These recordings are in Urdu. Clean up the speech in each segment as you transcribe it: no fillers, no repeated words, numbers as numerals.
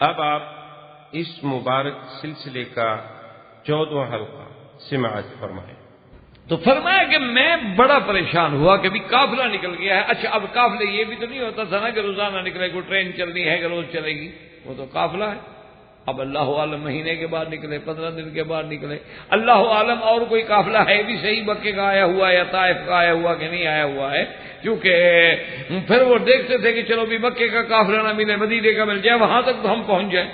اب آپ اس مبارک سلسلے کا 14واں حلقہ سماعت فرمائیں۔ تو فرمایا کہ میں بڑا پریشان ہوا کہ بھی قافلہ نکل گیا ہے۔ اچھا اب قافلے یہ بھی تو نہیں ہوتا تھا نا کہ روزانہ نکلے، کوئی ٹرین چلنی ہے کہ روز چلے گی، وہ تو قافلہ ہے۔ اب اللہ عالم مہینے کے بعد نکلے، 15 دن کے بعد نکلے، اللہ عالم اور کوئی قافلہ ہے بھی صحیح مکے کا آیا ہوا ہے یا طائف کا آیا ہوا کہ نہیں آیا ہوا ہے، کیونکہ پھر وہ دیکھتے تھے کہ چلو بھی مکے کا قافلہ نہ ملے، مدینے کا مل جائے، وہاں تک تو ہم پہنچ جائیں،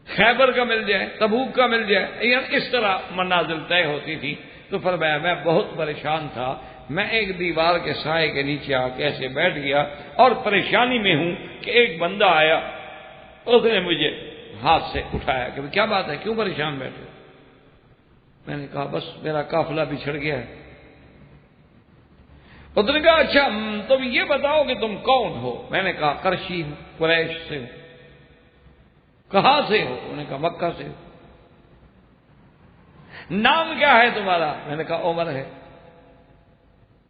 خیبر کا مل جائے، تبوک کا مل جائے، یعنی اس طرح منازل طے ہوتی تھی۔ تو فرمایا میں بہت پریشان تھا، میں ایک دیوار کے سائے کے نیچے آ کے ایسے بیٹھ گیا اور پریشانی میں ہوں کہ ایک بندہ آیا، اس نے مجھے ہاتھ سے اٹھایا کہ کیا بات ہے، کیوں پریشان بیٹھے؟ میں نے کہا بس میرا قافلہ بچھڑ گیا ہے۔ اس نے کہا اچھا تم یہ بتاؤ کہ تم کون ہو؟ میں نے کہا قرشی ہوں، قریش سے ہوں۔ کہاں سے ہو؟ انہوں نے کہا مکہ سے ہو۔ نام کیا ہے تمہارا؟ میں نے کہا عمر ہے۔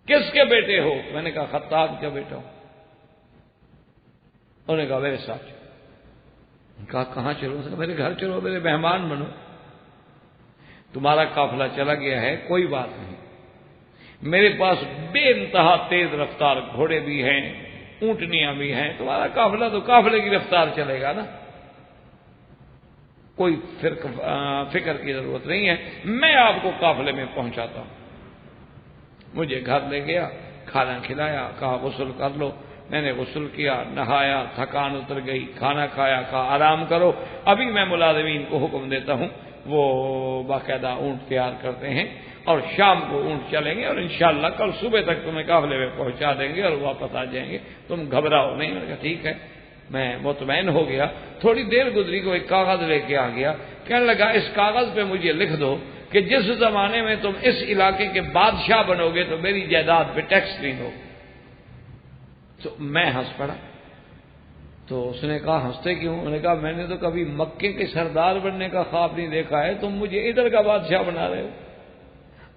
کس کے بیٹے ہو؟ میں نے کہا خطاب کا بیٹا ہوں۔ انہوں نے کہا میرے ساتھ چلو۔ کہا کہاں چلو؟ میرے گھر چلو، میرے مہمان بنو۔ تمہارا قافلہ چلا گیا ہے، کوئی بات نہیں، میرے پاس بے انتہا تیز رفتار گھوڑے بھی ہیں، اونٹنیاں بھی ہیں، تمہارا قافلہ تو قافلے کی رفتار چلے گا نا، کوئی فکر کی ضرورت نہیں ہے، میں آپ کو قافلے میں پہنچاتا ہوں۔ مجھے گھر لے گیا، کھانا کھلایا، کہا غسل کر لو، میں نے غسل کیا، نہایا، تھکان اتر گئی، کھانا کھایا، کہا آرام کرو، ابھی میں ملازمین کو حکم دیتا ہوں، وہ باقاعدہ اونٹ تیار کرتے ہیں اور شام کو اونٹ چلیں گے اور انشاءاللہ کل صبح تک تمہیں قافلے میں پہنچا دیں گے اور واپس آ جائیں گے، تم گھبراؤ نہیں۔ میں نے کہا ٹھیک ہے، میں مطمئن ہو گیا۔ تھوڑی دیر گزری کو ایک کاغذ لے کے آ گیا، کہنے لگا اس کاغذ پہ مجھے لکھ دو کہ جس زمانے میں تم اس علاقے کے بادشاہ بنو گے تو میری جائیداد پہ ٹیکس نہیں ہوگا۔ تو میں ہنس پڑا۔ تو اس نے کہا ہنستے کیوں؟ انہوں نے کہا میں نے تو کبھی مکے کے سردار بننے کا خواب نہیں دیکھا ہے، تم مجھے ادھر کا بادشاہ بنا رہے ہو۔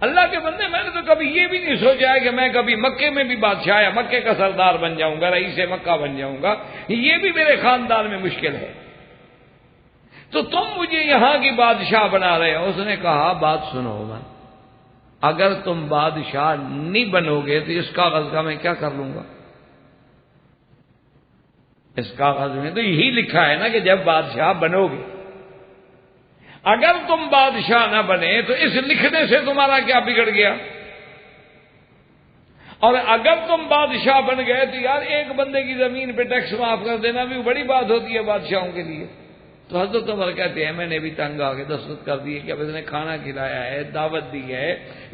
اللہ کے بندے، میں نے تو کبھی یہ بھی نہیں سوچا ہے کہ میں کبھی مکے میں بھی بادشاہ یا مکے کا سردار بن جاؤں گا، رئیس مکہ بن جاؤں گا، یہ بھی میرے خاندان میں مشکل ہے، تو تم مجھے یہاں کی بادشاہ بنا رہے ہو۔ اس نے کہا بات سنو عمر، اگر تم بادشاہ نہیں بنو گے تو اس کاغذ کا میں کیا کر لوں گا؟ اس کاغذ میں تو یہی لکھا ہے نا کہ جب بادشاہ بنو گے، اگر تم بادشاہ نہ بنے تو اس لکھنے سے تمہارا کیا بگڑ گیا؟ اور اگر تم بادشاہ بن گئے تو یار ایک بندے کی زمین پہ ٹیکس معاف کر دینا بھی بڑی بات ہوتی ہے بادشاہوں کے لیے۔ تو حضرت عمر کہتے ہیں میں نے بھی تنگ آ کے دستخط کر دیے کہ اب اس نے کھانا کھلایا ہے، دعوت دی ہے،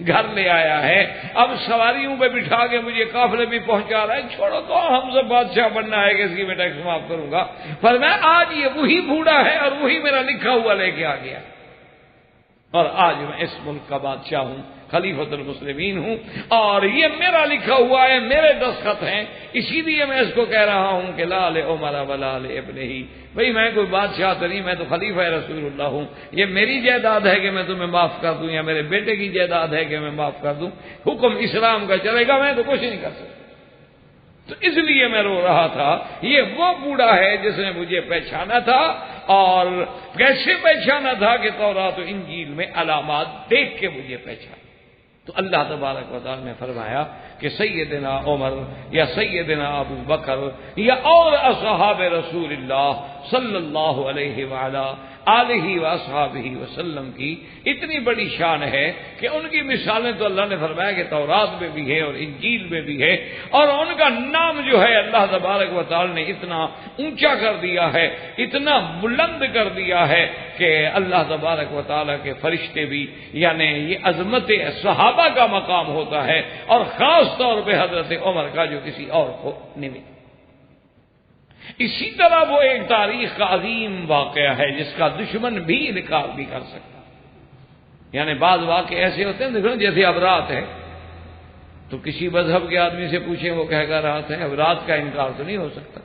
گھر لے آیا ہے، اب سواریوں پہ بٹھا کے مجھے قافلے بھی پہنچا رہا ہے، چھوڑو تو ہم سے بادشاہ بننا ہے کہ اس کی میں ٹیکس معاف کروں گا۔ پر میں آج یہ وہی بوڑھا ہے اور وہی میرا لکھا ہوا لے کے آ گیا، اور آج میں اس ملک کا بادشاہ ہوں، خلیفۃ المسلمین ہوں، اور یہ میرا لکھا ہوا ہے، میرے دستخط ہیں، اسی لیے میں اس کو کہہ رہا ہوں کہ لال عمر ولال ابن ہی، بھئی میں کوئی بادشاہ تو نہیں، میں تو خلیفہ رسول اللہ ہوں، یہ میری جائیداد ہے کہ میں تمہیں معاف کر دوں یا میرے بیٹے کی جائیداد ہے کہ میں معاف کر دوں، حکم اسلام کا چلے گا، میں تو کچھ نہیں کر سکتا۔ تو اس لیے میں رو رہا تھا، یہ وہ بوڑھا ہے جس نے مجھے پہچانا تھا، اور کیسے پہچانا تھا کہ تورات و انجیل میں علامات دیکھ کے مجھے پہچانا۔ تو اللہ تبارک و تعالی نے فرمایا کہ سیدنا عمر یا سیدنا ابو بکر یا اور اصحاب رسول اللہ صلی اللہ علیہ وآلہ آلہ واصحابہ وسلم کی اتنی بڑی شان ہے کہ ان کی مثالیں تو اللہ نے فرمایا کہ تورات میں بھی ہے اور انجیل میں بھی ہے، اور ان کا نام جو ہے اللہ تبارک و تعالی نے اتنا اونچا کر دیا ہے، اتنا بلند کر دیا ہے کہ اللہ تبارک و تعالی کے فرشتے بھی، یعنی یہ عظمت صحابہ کا مقام ہوتا ہے، اور خاص طور پہ حضرت عمر کا جو کسی اور کو نہیں ملا۔ اسی طرح وہ ایک تاریخ کا عظیم واقعہ ہے جس کا دشمن بھی انکار بھی کر سکتا، یعنی بعض واقعے ایسے ہوتے ہیں دیکھو جیسے اب رات ہے، تو کسی مذہب کے آدمی سے پوچھیں وہ کہے گا رات ہے، اب رات کا انکار تو نہیں ہو سکتا۔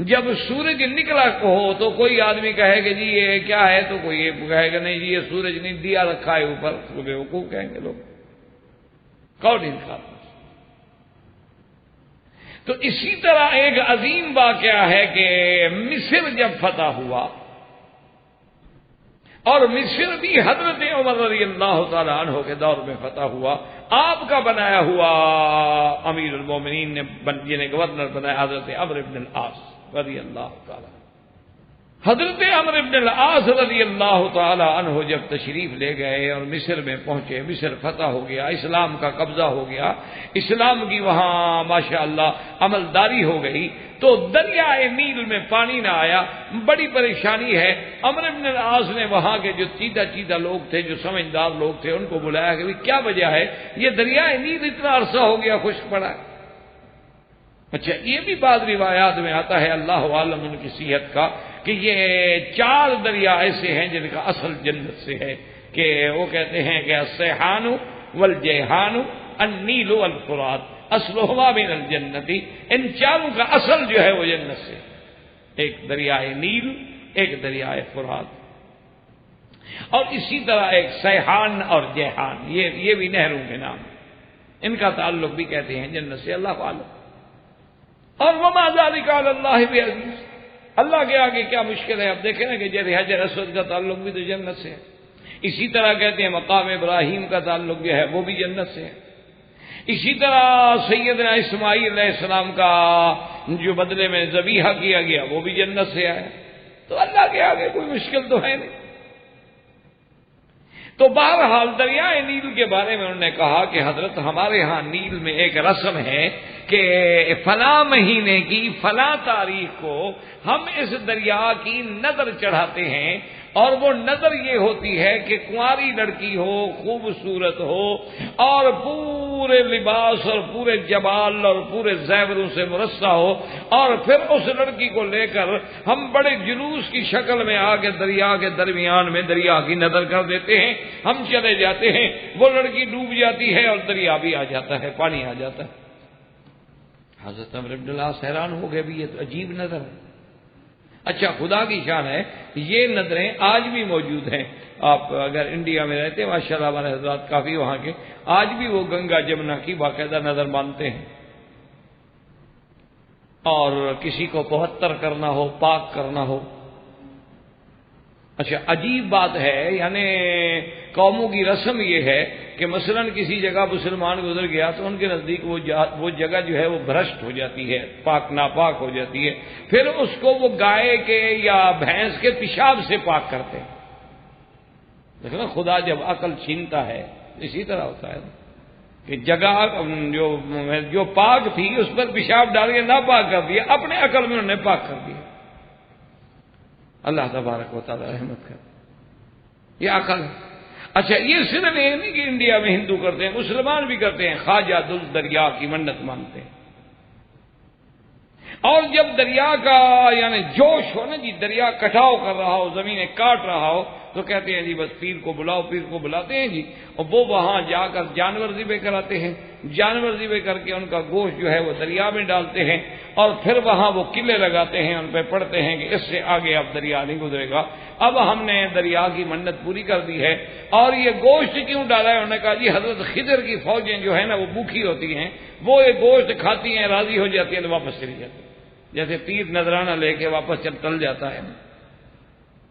جب سورج نکلا ہو تو کوئی آدمی کہے کہ جی یہ کیا ہے، تو کوئی یہ کہے گا نہیں جی یہ سورج نہیں، دیا رکھا ہے اوپر، تو بیوقوف کہیں گے لوگ، کون انکار۔ تو اسی طرح ایک عظیم واقعہ ہے کہ مصر جب فتح ہوا، اور مصر بھی حضرت عمر رضی اللہ تعالی عنہ کے دور میں فتح ہوا، آپ کا بنایا ہوا امیر المومنین نے جنہیں گورنر بنایا حضرت عمرو بن العاص رضی اللہ تعالی عنہ۔ حضرت عمرو بن العاص رضی اللہ تعالی عنہ جب تشریف لے گئے اور مصر میں پہنچے، مصر فتح ہو گیا، اسلام کا قبضہ ہو گیا، اسلام کی وہاں ماشاءاللہ عملداری ہو گئی، تو دریائے نیل میں پانی نہ آیا، بڑی پریشانی ہے۔ عمرو بن العاص نے وہاں کے جو چیدہ لوگ تھے، جو سمجھدار لوگ تھے، ان کو بلایا کہ کیا وجہ ہے یہ دریائے نیل اتنا عرصہ ہو گیا خشک پڑا ہے؟ اچھا، یہ بھی بعض روایات میں آتا ہے، اللہ عالم ان کی صحت کا، کہ یہ 4 دریا ایسے ہیں جن کا اصل جنت سے ہے، کہ وہ کہتے ہیں کہ السیحان والجیحان النیل والفرات اصلہما من الجنتی، ان 4 کا اصل جو ہے وہ جنت سے، ایک دریائے نیل، ایک دریائے فرات، اور اسی طرح ایک سیحان اور جیحان، یہ بھی نہروں کے نام، ان کا تعلق بھی کہتے ہیں جنت سے، اللہ عالم۔ اور وما ذلک علی اللہ بعزیز، اللہ کے آگے کیا مشکل ہے؟ اب دیکھیں نا کہ جیسے حجر اسود کا تعلق بھی تو جنت سے ہے، اسی طرح کہتے ہیں مقام ابراہیم کا تعلق جو ہے وہ بھی جنت سے ہے، اسی طرح سیدنا اسماعیل علیہ السلام کا جو بدلے میں ذبیحہ کیا گیا وہ بھی جنت سے آیا، تو اللہ کے آگے کوئی مشکل تو ہے نہیں۔ تو بہرحال دریائے نیل کے بارے میں انہوں نے کہا کہ حضرت ہمارے ہاں نیل میں ایک رسم ہے کہ فلاں مہینے کی فلاں تاریخ کو ہم اس دریا کی نظر چڑھاتے ہیں، اور وہ نظر یہ ہوتی ہے کہ کنواری لڑکی ہو، خوبصورت ہو، اور پورے لباس اور پورے جمال اور پورے زیوروں سے مرصع ہو، اور پھر اس لڑکی کو لے کر ہم بڑے جلوس کی شکل میں آ کے دریا کے درمیان میں دریا کی نظر کر دیتے ہیں، ہم چلے جاتے ہیں، وہ لڑکی ڈوب جاتی ہے اور دریا بھی آ جاتا ہے، پانی آ جاتا ہے۔ حضرت عمرو بن العاص حیران ہو گئے، بھی یہ تو عجیب نظر ہے۔ اچھا، خدا کی شان ہے، یہ نظریں آج بھی موجود ہیں، آپ اگر انڈیا میں رہتے ہیں ماشاءاللہ ہمارے حضرات کافی وہاں کے، آج بھی وہ گنگا جمنا کی باقاعدہ نظر مانتے ہیں، اور کسی کو 75 کرنا ہو، پاک کرنا ہو۔ اچھا، عجیب بات ہے، یعنی قوموں کی رسم یہ ہے کہ مثلا کسی جگہ مسلمان گزر گیا تو ان کے نزدیک وہ جگہ جو ہے وہ بھرشٹ ہو جاتی ہے، پاک ناپاک ہو جاتی ہے، پھر اس کو وہ گائے کے یا بھینس کے پیشاب سے پاک کرتے ہیں۔ دیکھو نا، خدا جب عقل چھینتا ہے اسی طرح ہوتا ہے کہ جگہ جو پاک تھی اس پر پیشاب ڈال کے ناپاک کر دیا، اپنے عقل میں انہوں نے پاک کر دیا۔ اللہ تبارک و تعالی رحمت کر، یہ عقل ہے۔ اچھا، یہ صرف یہ نہیں کہ انڈیا میں ہندو کرتے ہیں، مسلمان بھی کرتے ہیں، خواجہ دل دریا کی منت مانتے ہیں، اور جب دریا کا یعنی جوش ہو نا جی، دریا کٹاؤ کر رہا ہو، زمینیں کاٹ رہا ہو، تو کہتے ہیں جی بس پیر کو بلاؤ، پیر کو بلاتے ہیں جی، اور وہ وہاں جا کر جانور ذبح کراتے ہیں، جانور ذبح کر کے ان کا گوشت جو ہے وہ دریا میں ڈالتے ہیں، اور پھر وہاں وہ قلعے لگاتے ہیں، ان پہ پڑھتے ہیں کہ اس سے آگے اب دریا نہیں گزرے گا، اب ہم نے دریا کی منت پوری کر دی ہے۔ اور یہ گوشت کیوں ڈالا ہے؟ انہوں نے کہا جی حضرت خضر کی فوجیں جو ہے نا وہ بھوکھی ہوتی ہیں، وہ یہ گوشت کھاتی ہیں، راضی ہو جاتی ہیں تو واپس چلی جاتی ہیں، جیسے تیر نذرانہ لے کے واپس چل جاتا ہے۔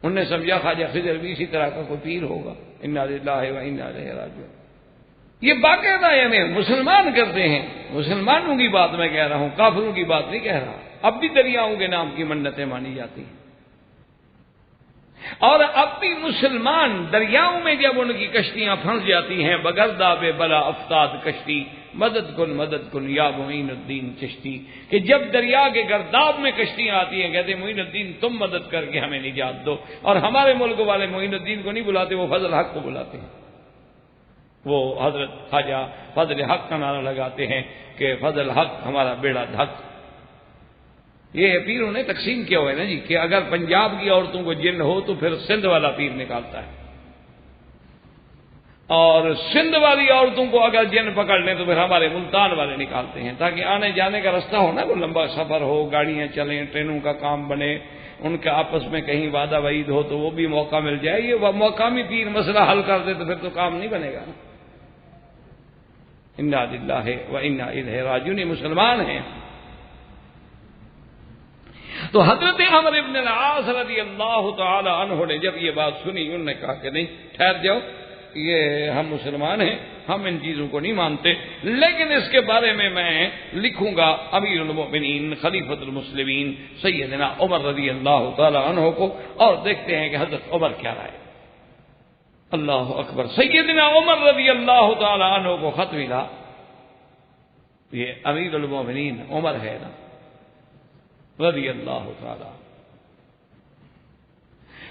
انہوں نے سمجھا خواجہ خضر بھی اسی طرح کا کوئی پیر ہوگا۔ انا للہ و انا الیہ راجعون، یہ باقاعدہ یعنی مسلمان کرتے ہیں، مسلمانوں کی بات میں کہہ رہا ہوں، کافروں کی بات نہیں کہہ رہا۔ اب بھی دریاؤں کے نام کی منتیں مانی جاتی ہیں، اور اب بھی مسلمان دریاؤں میں جب ان کی کشتیاں پھنس جاتی ہیں، بگرداب بلا افتاد کشتی، مدد کن یا معین الدین چشتی، کہ جب دریا کے گرداب میں کشتیاں آتی ہیں کہتے ہیں معین الدین تم مدد کر کے ہمیں نجات دو، اور ہمارے ملک والے معین الدین کو نہیں بلاتے، وہ فضل حق کو بلاتے ہیں، وہ حضرت خواجہ فضل حق کا نعرہ لگاتے ہیں کہ فضل حق ہمارا بیڑا دھک۔ یہ پیروں نے تقسیم کیا ہوا ہے نا جی، کہ اگر پنجاب کی عورتوں کو جن ہو تو پھر سندھ والا پیر نکالتا ہے، اور سندھ والی عورتوں کو اگر جن پکڑ لیں تو پھر ہمارے ملتان والے نکالتے ہیں، تاکہ آنے جانے کا رستہ ہو نا، کوئی لمبا سفر ہو، گاڑیاں چلیں، ٹرینوں کا کام بنے، ان کا آپس میں کہیں وعدہ وعید ہو تو وہ بھی موقع مل جائے۔ یہ مقامی پیر مسئلہ حل کر دے تو پھر تو کام نہیں بنے گا نا۔ انا للہ و انا الیہ راجعون، مسلمان ہیں، تو حضرت عمرو بن العاص رضی اللہ تعالی عنہ نے جب یہ بات سنی، انہوں نے کہا کہ نہیں، ٹھہر جاؤ، یہ ہم مسلمان ہیں، ہم ان چیزوں کو نہیں مانتے، لیکن اس کے بارے میں لکھوں گا امیر المؤمنین خلیفۃ المسلمین سیدنا عمر رضی اللہ تعالی عنہ کو، اور دیکھتے ہیں کہ حضرت عمر کیا رائے۔ اللہ اکبر۔ سیدنا عمر رضی اللہ تعالی عنہ کو خط ملا، یہ امیر المؤمنین عمر ہے نا رضی اللہ تعالی۔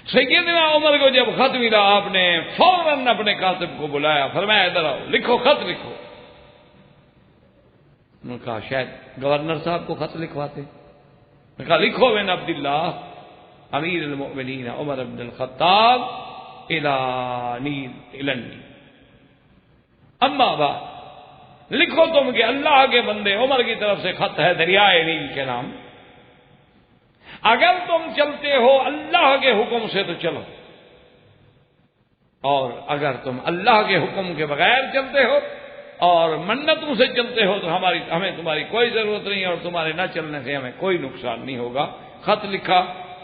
سیدنا عمر کو جب خط ملا، آپ نے فوراً اپنے کاتب کو بلایا، فرمایا ادھر آؤ، لکھو، خط لکھو۔ انہوں نے کہا شاید گورنر صاحب کو خط لکھواتے۔ نے کہا لکھو بن عبد اللہ امیر المؤمنین عمر بن الخطاب الانی اما بعد، لکھو تم کہ اللہ کے بندے عمر کی طرف سے خط ہے دریائے نیل کے نام، اگر تم چلتے ہو اللہ کے حکم سے تو چلو، اور اگر تم اللہ کے حکم کے بغیر چلتے ہو اور منتوں سے چلتے ہو تو ہمیں تمہاری کوئی ضرورت نہیں، اور تمہارے نہ چلنے سے ہمیں کوئی نقصان نہیں ہوگا۔ خط لکھا،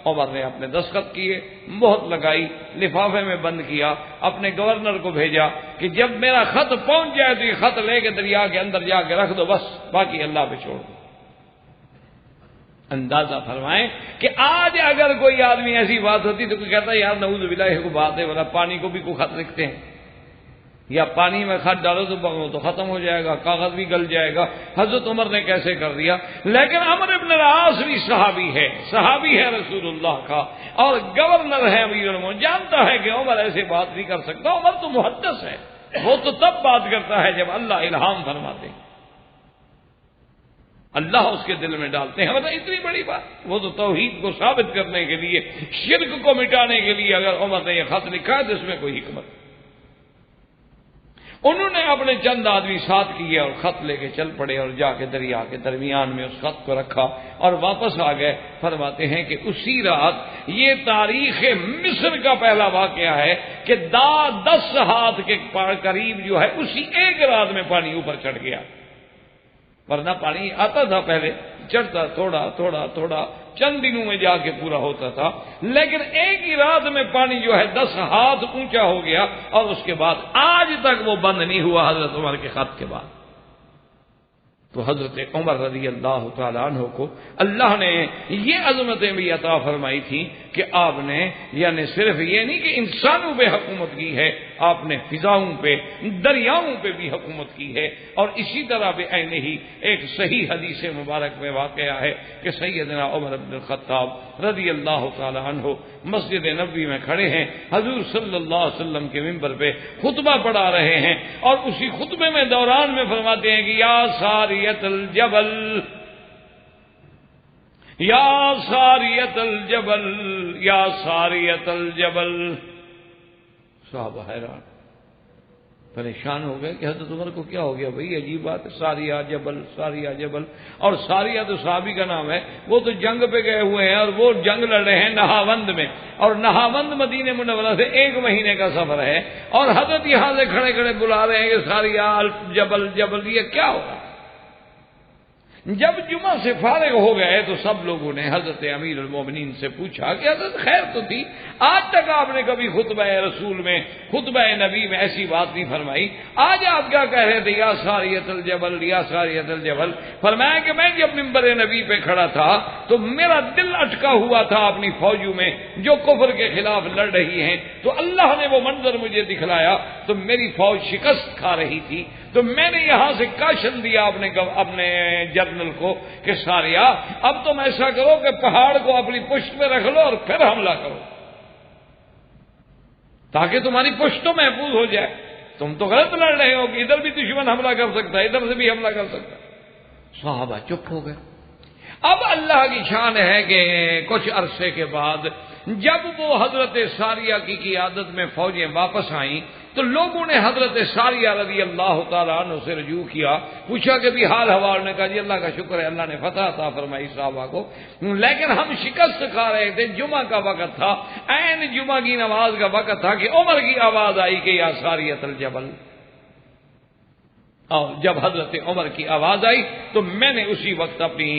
عمر نے اپنے دستخط کیے، مہر لگائی، لفافے میں بند کیا، اپنے گورنر کو بھیجا کہ جب میرا خط پہنچ جائے تو یہ خط لے کے دریا کے اندر جا کے رکھ دو، بس باقی اللہ پہ چھوڑ دو۔ اندازہ فرمائیں کہ آج اگر کوئی آدمی ایسی بات ہوتی تو کوئی کہتا ہے یار نعوذ باللہ یہ کوئی بات ہے، بولا پانی کو بھی کوئی خط لکھتے ہیں، یا پانی میں خط ڈالو تو ختم ہو جائے گا، کاغذ بھی گل جائے گا۔ حضرت عمر نے کیسے کر دیا؟ لیکن عمرو بن العاص بھی صحابی ہے رسول اللہ کا، اور گورنر ہے امیر المؤمنین، جانتا ہے کہ عمر ایسے بات نہیں کر سکتا، عمر تو محدث ہے، وہ تو تب بات کرتا ہے جب اللہ الہام فرماتے ہیں، اللہ اس کے دل میں ڈالتے ہیں۔ مطلب اتنی بڑی بات، وہ تو توحید کو ثابت کرنے کے لیے، شرک کو مٹانے کے لیے اگر عمر نے یہ خط لکھا ہے تو اس میں کوئی حکمت۔ انہوں نے اپنے چند آدمی ساتھ کیے اور خط لے کے چل پڑے، اور جا کے دریا کے درمیان میں اس خط کو رکھا اور واپس آ گئے۔ فرماتے ہیں کہ اسی رات، یہ تاریخ مصر کا پہلا واقعہ ہے کہ 10 ہاتھ کے قریب جو ہے اسی ایک رات میں پانی اوپر چڑھ گیا، ورنہ پانی آتا تھا پہلے، چڑھتا تھوڑا تھوڑا تھوڑا، چند دنوں میں جا کے پورا ہوتا تھا، لیکن ایک ہی رات میں پانی جو ہے 10 ہاتھ اونچا ہو گیا، اور اس کے بعد آج تک وہ بند نہیں ہوا حضرت عمر کے خط کے بعد۔ تو حضرت عمر رضی اللہ تعالیٰ عنہ کو اللہ نے یہ عظمتیں بھی عطا فرمائی تھیں کہ آپ نے یعنی صرف یہ نہیں کہ انسانوں پہ حکومت کی ہے، آپ نے فضاؤں پہ، دریاؤں پہ بھی حکومت کی ہے۔ اور اسی طرح بے عین ہی ایک صحیح حدیث مبارک میں واقعہ ہے کہ سیدنا عمر بن الخطاب رضی اللہ تعالی عنہ مسجد نبوی میں کھڑے ہیں، حضور صلی اللہ علیہ وسلم کے منبر پہ خطبہ پڑھا رہے ہیں، اور اسی خطبے میں دوران میں فرماتے ہیں کہ یا ساریت الجبل، یا ساریت الجبل، یا ساریت الجبل۔ صحابہ حیران پریشان ہو گئے کہ حضرت عمر کو کیا ہو گیا بھائی، عجیب بات ہے، ساریہ جبل، ساریہ جبل۔ اور ساریہ تو صحابی کا نام ہے، وہ تو جنگ پہ گئے ہوئے ہیں، اور وہ جنگ لڑ رہے ہیں نہاوند میں، اور نہاوند مدینہ منورہ سے 1 مہینے کا سفر ہے، اور حضرت یہاں سے کھڑے کھڑے بلا رہے ہیں کہ ساریہ جبل جبل، یہ کیا ہو رہا ہے؟ جب جمعہ سے فارغ ہو گئے تو سب لوگوں نے حضرت امیر المومنین سے پوچھا کہ حضرت خیر تو تھی، آج تک آپ نے کبھی خطبہ رسول میں، خطبہ نبی میں ایسی بات نہیں فرمائی، آج آپ کیا کہہ رہے تھے یا ساریت الجبل، یا ساریت الجبل؟ فرمایا کہ میں جب منبر نبی پہ کھڑا تھا تو میرا دل اٹکا ہوا تھا اپنی فوجوں میں جو کفر کے خلاف لڑ رہی ہیں، تو اللہ نے وہ منظر مجھے دکھلایا تو میری فوج شکست کھا رہی تھی، تو میں نے یہاں سے کاشن دیا اپنے جنرل کو کہ ساریہ اب تم ایسا کرو کہ پہاڑ کو اپنی پشت پہ رکھ لو اور پھر حملہ کرو، تاکہ تمہاری پشت تو محفوظ ہو جائے، تم تو غلط لڑ رہے ہو کہ ادھر بھی دشمن حملہ کر سکتا ہے، ادھر سے بھی حملہ کر سکتا ہے۔ صحابہ چپ ہو گئے۔ اب اللہ کی شان ہے کہ کچھ عرصے کے بعد جب وہ حضرت ساریہ کی قیادت میں فوجیں واپس آئیں تو لوگوں نے حضرت ساریہ رضی اللہ تعالیٰ عنہ سے رجوع کیا، پوچھا کہ بھی حال حوال، نے کہا جی اللہ کا شکر ہے، اللہ نے فتح عطا فرمائی صحابہ کو، لیکن ہم شکست کھا رہے تھے، جمعہ کا وقت تھا، عین جمعہ کی نماز کا وقت تھا کہ عمر کی آواز آئی کہ یا ساریۃ الجبل، اور جب حضرت عمر کی آواز آئی تو میں نے اسی وقت اپنی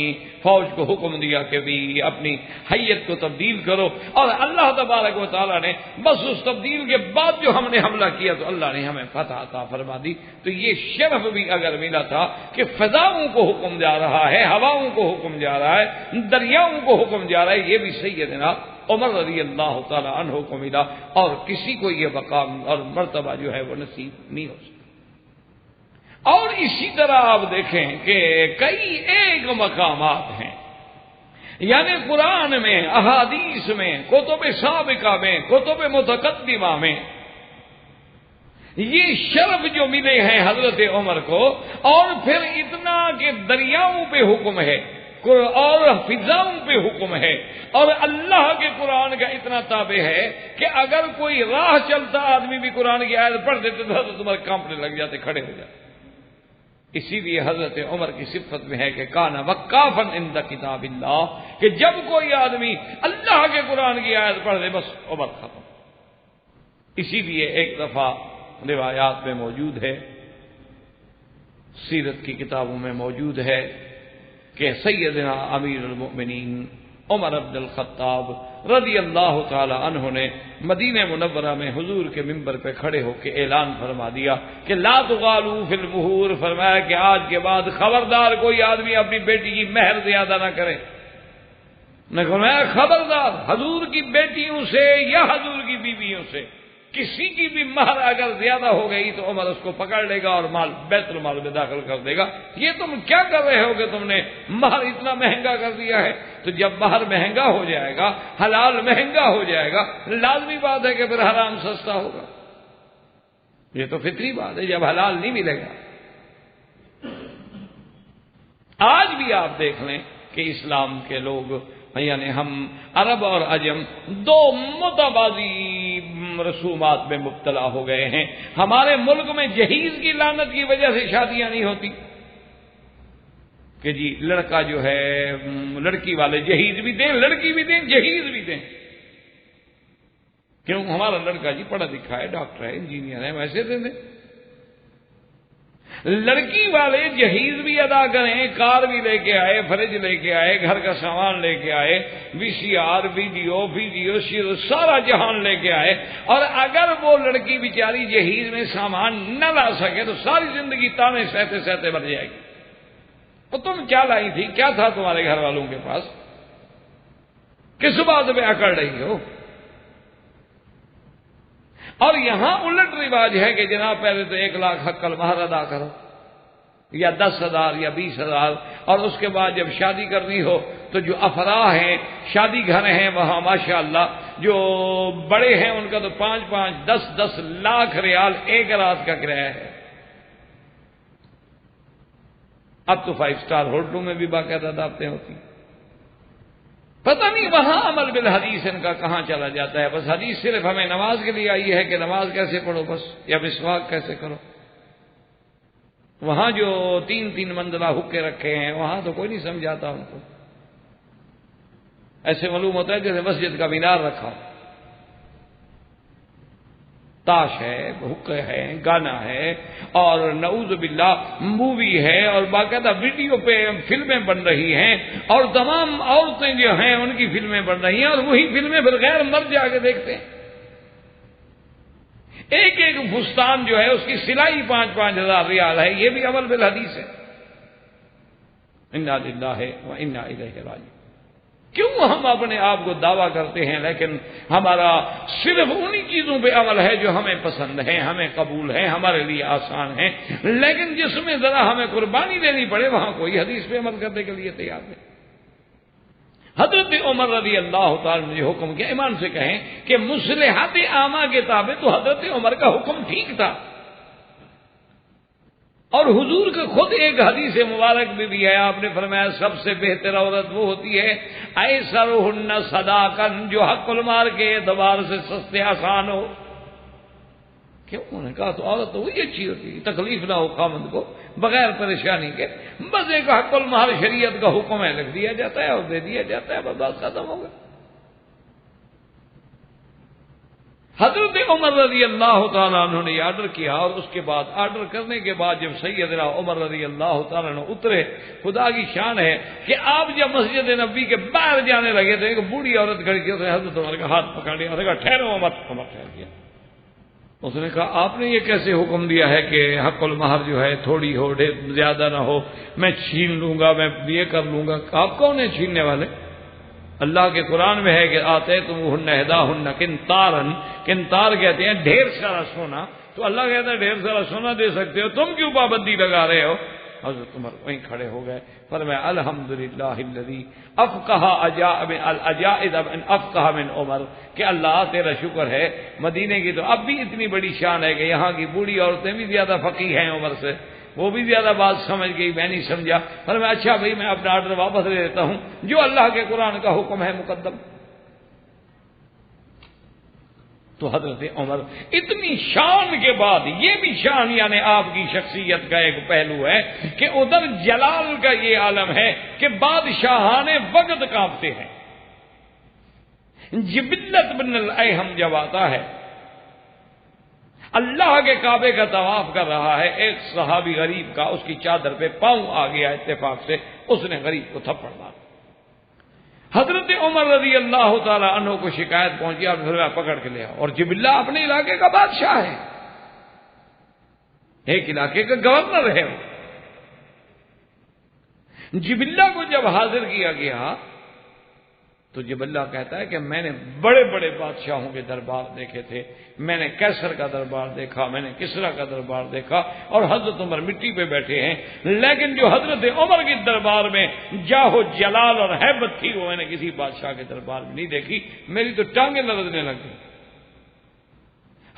فوج کو حکم دیا کہ بھی اپنی حیت کو تبدیل کرو، اور اللہ تبارک و تعالیٰ نے بس اس تبدیل کے بعد جو ہم نے حملہ کیا تو اللہ نے ہمیں فتح عطا فرما دی۔ تو یہ شرف بھی اگر ملا تھا کہ فضاؤں کو حکم جا رہا ہے، ہواؤں کو حکم جا رہا ہے، دریاؤں کو حکم جا رہا ہے، یہ بھی سیدنا عمر رضی اللہ تعالی عنہ کو ملا، اور کسی کو یہ مقام اور مرتبہ جو ہے وہ نصیب نہیں ہو سکتا۔ اور اسی طرح آپ دیکھیں کہ کئی ایک مقامات ہیں، یعنی قرآن میں، احادیث میں، کتب سابقہ میں، کتب متقدمہ میں یہ شرف جو ملے ہیں حضرت عمر کو، اور پھر اتنا کہ دریاؤں پہ حکم ہے اور فضاؤں پہ حکم ہے، اور اللہ کے قرآن کا اتنا تابع ہے کہ اگر کوئی راہ چلتا آدمی بھی قرآن کی آیت پڑھ دیتے تو حضرت عمر کانپنے لگ جاتے، کھڑے ہو جاتے۔ اسی لیے حضرت عمر کی صفت میں ہے کہ کانا وقافن عند کتاب اللہ، کہ جب کوئی آدمی اللہ کے قرآن کی آیت پڑھ دے بس عمر ختم۔ اسی لیے ایک دفعہ روایات میں موجود ہے، سیرت کی کتابوں میں موجود ہے کہ سیدنا امیر المؤمنین عمر بن الخطاب رضی اللہ تعالی عنہ نے مدینہ منورہ میں حضور کے منبر پہ کھڑے ہو کے اعلان فرما دیا کہ لا تغالوا فی المہور، فرمایا کہ آج کے بعد خبردار کوئی آدمی اپنی بیٹی کی مہر زیادہ نہ کرے۔ نے فرمایا خبردار، حضور کی بیٹیوں سے یا حضور کی بیویوں سے کسی کی بھی مہر اگر زیادہ ہو گئی تو عمر اس کو پکڑ لے گا اور مال بیت المال میں داخل کر دے گا۔ یہ تم کیا کر رہے ہو کہ تم نے مہر اتنا مہنگا کر دیا ہے؟ تو جب مہر مہنگا ہو جائے گا، حلال مہنگا ہو جائے گا، لازمی بات ہے کہ پھر حرام سستا ہوگا۔ یہ تو فطری بات ہے، جب حلال نہیں ملے گا۔ آج بھی آپ دیکھ لیں کہ اسلام کے لوگ، یعنی ہم عرب اور عجم، دو متبادی رسومات میں مبتلا ہو گئے ہیں۔ ہمارے ملک میں جہیز کی لعنت کی وجہ سے شادیاں نہیں ہوتی کہ جی لڑکا جو ہے، لڑکی والے جہیز بھی دیں، لڑکی بھی دیں، جہیز بھی دیں۔ کیوں؟ ہمارا لڑکا جی پڑھا لکھا ہے، ڈاکٹر ہے، انجینئر ہے، ویسے دے دیں۔ لڑکی والے جہیز بھی ادا کریں، کار بھی لے کے آئے، فریج لے کے آئے، گھر کا سامان لے کے آئے، وی سی آر، ویڈیو سارا جہان لے کے آئے، اور اگر وہ لڑکی بیچاری جہیز میں سامان نہ لا سکے تو ساری زندگی تانے سہتے سہتے مر جائے گی۔ تو تم کیا لائی تھی؟ کیا تھا تمہارے گھر والوں کے پاس؟ کس بات پہ اکڑ رہی ہو؟ اور یہاں الٹ رواج ہے کہ جناب پہلے تو 1 لاکھ حق المہر ادا کرو، یا 10,000 یا 20,000، اور اس کے بعد جب شادی کرنی ہو تو جو افراح ہیں، شادی گھر ہیں، وہاں ماشاءاللہ جو بڑے ہیں ان کا تو 5-5، 10-10 لاکھ ریال ایک رات کا کرایہ ہے۔ اب تو 5 اسٹار ہوٹلوں میں بھی باقاعدہ دعوتیں ہوتی ہیں۔ پتہ نہیں وہاں عمل بالحدیث ان کا کہاں چلا جاتا ہے۔ بس حدیث صرف ہمیں نماز کے لیے آئی ہے کہ نماز کیسے پڑھو بس، یا مسواک کیسے کرو۔ وہاں جو 3 منزلہ حقے رکھے ہیں وہاں تو کوئی نہیں سمجھاتا ان کو۔ ایسے معلوم ہوتا ہے جیسے مسجد کا مینار رکھا، تاش ہے، حقے ہے، گانا ہے، اور نعوذ باللہ مووی ہے، اور باقاعدہ ویڈیو پہ فلمیں بن رہی ہیں، اور تمام عورتیں جو ہیں ان کی فلمیں بن رہی ہیں، اور وہی فلمیں پھر غیر مرد جا کے دیکھتے ہیں۔ ایک فستان جو ہے اس کی سلائی 5-5 ہزار ریال ہے۔ یہ بھی عمل بالحدیث ہے۔ انا للہ و انا الیہ راجعون۔ کیوں ہم اپنے آپ کو دعویٰ کرتے ہیں لیکن ہمارا صرف انہی چیزوں پہ عمل ہے جو ہمیں پسند ہیں، ہمیں قبول ہیں، ہمارے لیے آسان ہیں، لیکن جس میں ذرا ہمیں قربانی دینی پڑے وہاں کوئی حدیث پہ عمل کرنے کے لیے تیار نہیں۔ حضرت عمر رضی اللہ تعالیٰ نے حکم کیا، ایمان سے کہیں کہ مصلحات عامہ کے تابع تو حضرت عمر کا حکم ٹھیک تھا، اور حضور کا خود ایک حدیث مبارک میں بھی ہے، آپ نے فرمایا سب سے بہتر عورت وہ ہوتی ہے ایسرہن صداقا، جو حق المال کے اعتبار سے سستے آسان ہو۔ کیوں؟ انہوں نے کہا تو عورت تو وہی اچھی ہوتی ہے، تکلیف نہ ہو خامند کو، بغیر پریشانی کے، بس ایک حق المال شریعت کا حکم ہے، لکھ دیا جاتا ہے اور دے دیا جاتا ہے، بس بات ختم ہوگا۔ حضرت عمر رضی اللہ تعالیٰ عنہ نے آرڈر کیا، اور اس کے بعد آرڈر کرنے کے بعد جب سیدنا عمر رضی اللہ تعالیٰ عنہ اترے، خدا کی شان ہے کہ آپ جب مسجد نبی کے باہر جانے لگے تو ایک بوڑھی عورت کھڑی تھی، اس نے حضرت عمر کا ہاتھ پکڑ لیا اور کہا ٹھہرو عمر۔ عمر ٹھہر گیا۔ اس نے کہا آپ نے یہ کیسے حکم دیا ہے کہ حق المہر جو ہے تھوڑی ہو زیادہ نہ ہو، میں چھین لوں گا، میں یہ کر لوں گا۔ آپ کون ہیں چھیننے والے؟ اللہ کے قرآن میں ہے کہ آتے تم ہن اہدا ہن کنتارن، کنتار کہتے ہیں ڈھیر سارا سونا، تو اللہ کہتا ہے ڈھیر سارا سونا دے سکتے ہو، تم کیوں پابندی لگا رہے ہو؟ حضرت عمر وہیں کھڑے ہو گئے، فرمایا الحمدللہ الذی افقہ العجائز من افقہ من عمر، کہ اللہ تیرا شکر ہے، مدینے کی تو اب بھی اتنی بڑی شان ہے کہ یہاں کی بوڑھی عورتیں بھی زیادہ فقیہ ہیں عمر سے، وہ بھی زیادہ بات سمجھ گئی، میں نہیں سمجھا۔ فرمایا اچھا بھائی میں اپنا آرڈر واپس لے لیتا ہوں، جو اللہ کے قرآن کا حکم ہے مقدم۔ تو حضرت عمر اتنی شان کے بعد یہ بھی شان، یعنی آپ کی شخصیت کا ایک پہلو ہے کہ ادھر جلال کا یہ عالم ہے کہ بادشاہان وقت کانپتے ہیں۔ جبلت بن الایہم جب آتا ہے، اللہ کے کعبے کا طواف کر رہا ہے، ایک صحابی غریب کا اس کی چادر پہ پاؤں آ گیا اتفاق سے، اس نے غریب کو تھپڑ مارا۔ حضرت عمر رضی اللہ تعالی عنہ کو شکایت پہنچی، آپ نے پکڑ کے لیا، اور جبلہ اپنے علاقے کا بادشاہ ہے، ایک علاقے کا گورنر ہے وہ۔ جبلہ کو جب حاضر کیا گیا تو جبلہ کہتا ہے کہ میں نے بڑے بڑے بادشاہوں کے دربار دیکھے تھے، میں نے کیسر کا دربار دیکھا، میں نے کسرا کا دربار دیکھا، اور حضرت عمر مٹی پہ بیٹھے ہیں، لیکن جو حضرت عمر کے دربار میں جاہ و جلال اور ہیبت تھی وہ میں نے کسی بادشاہ کے دربار میں نہیں دیکھی، میری تو ٹانگیں لرزنے لگ گئی۔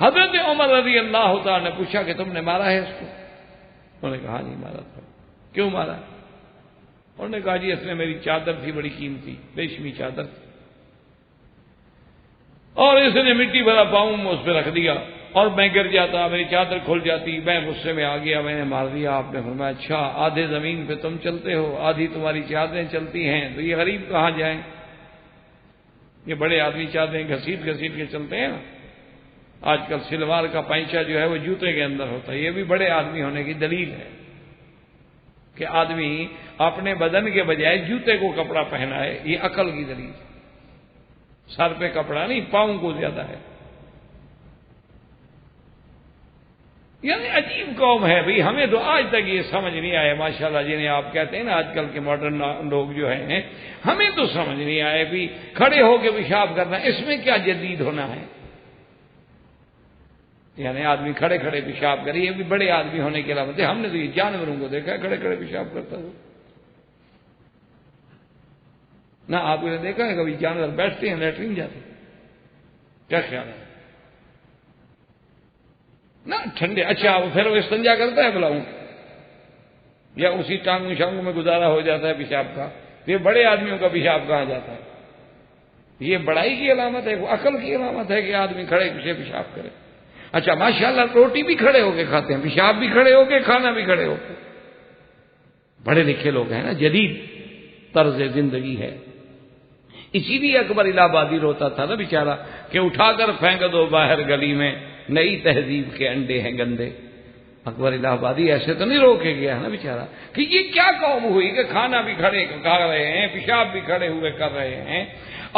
حضرت عمر رضی اللہ تعالیٰ نے پوچھا کہ تم نے مارا ہے اس کو؟ انہوں نے کہا نہیں مارا تھا۔ کیوں مارا؟ انہوں نے کہا جی اس نے میری چادر تھی بڑی قیمتی، ریشمی چادر تھی، اور اس نے مٹی بھرا پاؤں اس پہ رکھ دیا، اور میں گر جاتا، میری چادر کھل جاتی، میں غصے میں آ گیا، میں نے مار دیا۔ آپ نے فرمایا اچھا آدھے زمین پہ تم چلتے ہو، آدھی تمہاری چادریں چلتی ہیں، تو یہ غریب کہاں جائیں؟ یہ بڑے آدمی چادریں گھسیٹ گھسیٹ کے چلتے ہیں نا۔ آج کل سلوار کا پائچہ جو ہے وہ جوتے کے اندر ہوتا ہے، یہ بھی بڑے آدمی ہونے کی دلیل ہے کہ آدمی اپنے بدن کے بجائے جوتے کو کپڑا پہنا ہے، یہ عقل کی دلیل ہے۔ سر پہ کپڑا نہیں، پاؤں کو زیادہ ہے۔ یعنی عجیب قوم ہے بھئی، ہمیں تو آج تک یہ سمجھ نہیں آیا، ماشاءاللہ جنہیں آپ کہتے ہیں نا آج کل کے ماڈرن لوگ جو ہیں، ہمیں تو سمجھ نہیں آیا بھی کھڑے ہو کے پیشاب کرنا اس میں کیا جدید ہونا ہے؟ یعنی آدمی کھڑے کھڑے پیشاب کرے، یہ بھی بڑے آدمی ہونے کے علامت ہے۔ ہم نے تو یہ جانوروں کو دیکھا ہے کھڑے کھڑے پیشاب کرتا ہو، نہ آپ نے دیکھا ہے کبھی جانور بیٹھتے ہیں لیٹرین جاتے؟ کیا خیال ہے؟ نہ ٹھنڈے، اچھا وہ پھر وہ استنجا کرتا ہے بلاؤں، یا اسی ٹانگوں شانگوں میں گزارا ہو جاتا ہے پیشاب کا؟ تو یہ بڑے آدمیوں کا پیشاب کہاں جاتا ہے؟ یہ بڑائی کی علامت ہے، وہ عقل کی علامت ہے کہ آدمی کھڑے پیچھے پیشاب کرے۔ اچھا ماشاءاللہ روٹی بھی کھڑے ہو کے کھاتے ہیں، پیشاب بھی کھڑے ہو کے، کھانا بھی کھڑے ہو کے، بڑے لکھے لوگ ہیں نا، جدید طرز زندگی ہے۔ اسی لیے اکبر الہ آبادی روتا تھا نا بیچارہ کہ اٹھا کر پھینک دو باہر گلی میں، نئی تہذیب کے انڈے ہیں گندے۔ اکبر الہ آبادی ایسے تو نہیں رو کے گیا ہے نا بیچارہ کہ یہ کیا قوم ہوئی کہ کھانا بھی کھڑے کھا رہے ہیں، پیشاب بھی کھڑے ہوئے کر رہے ہیں،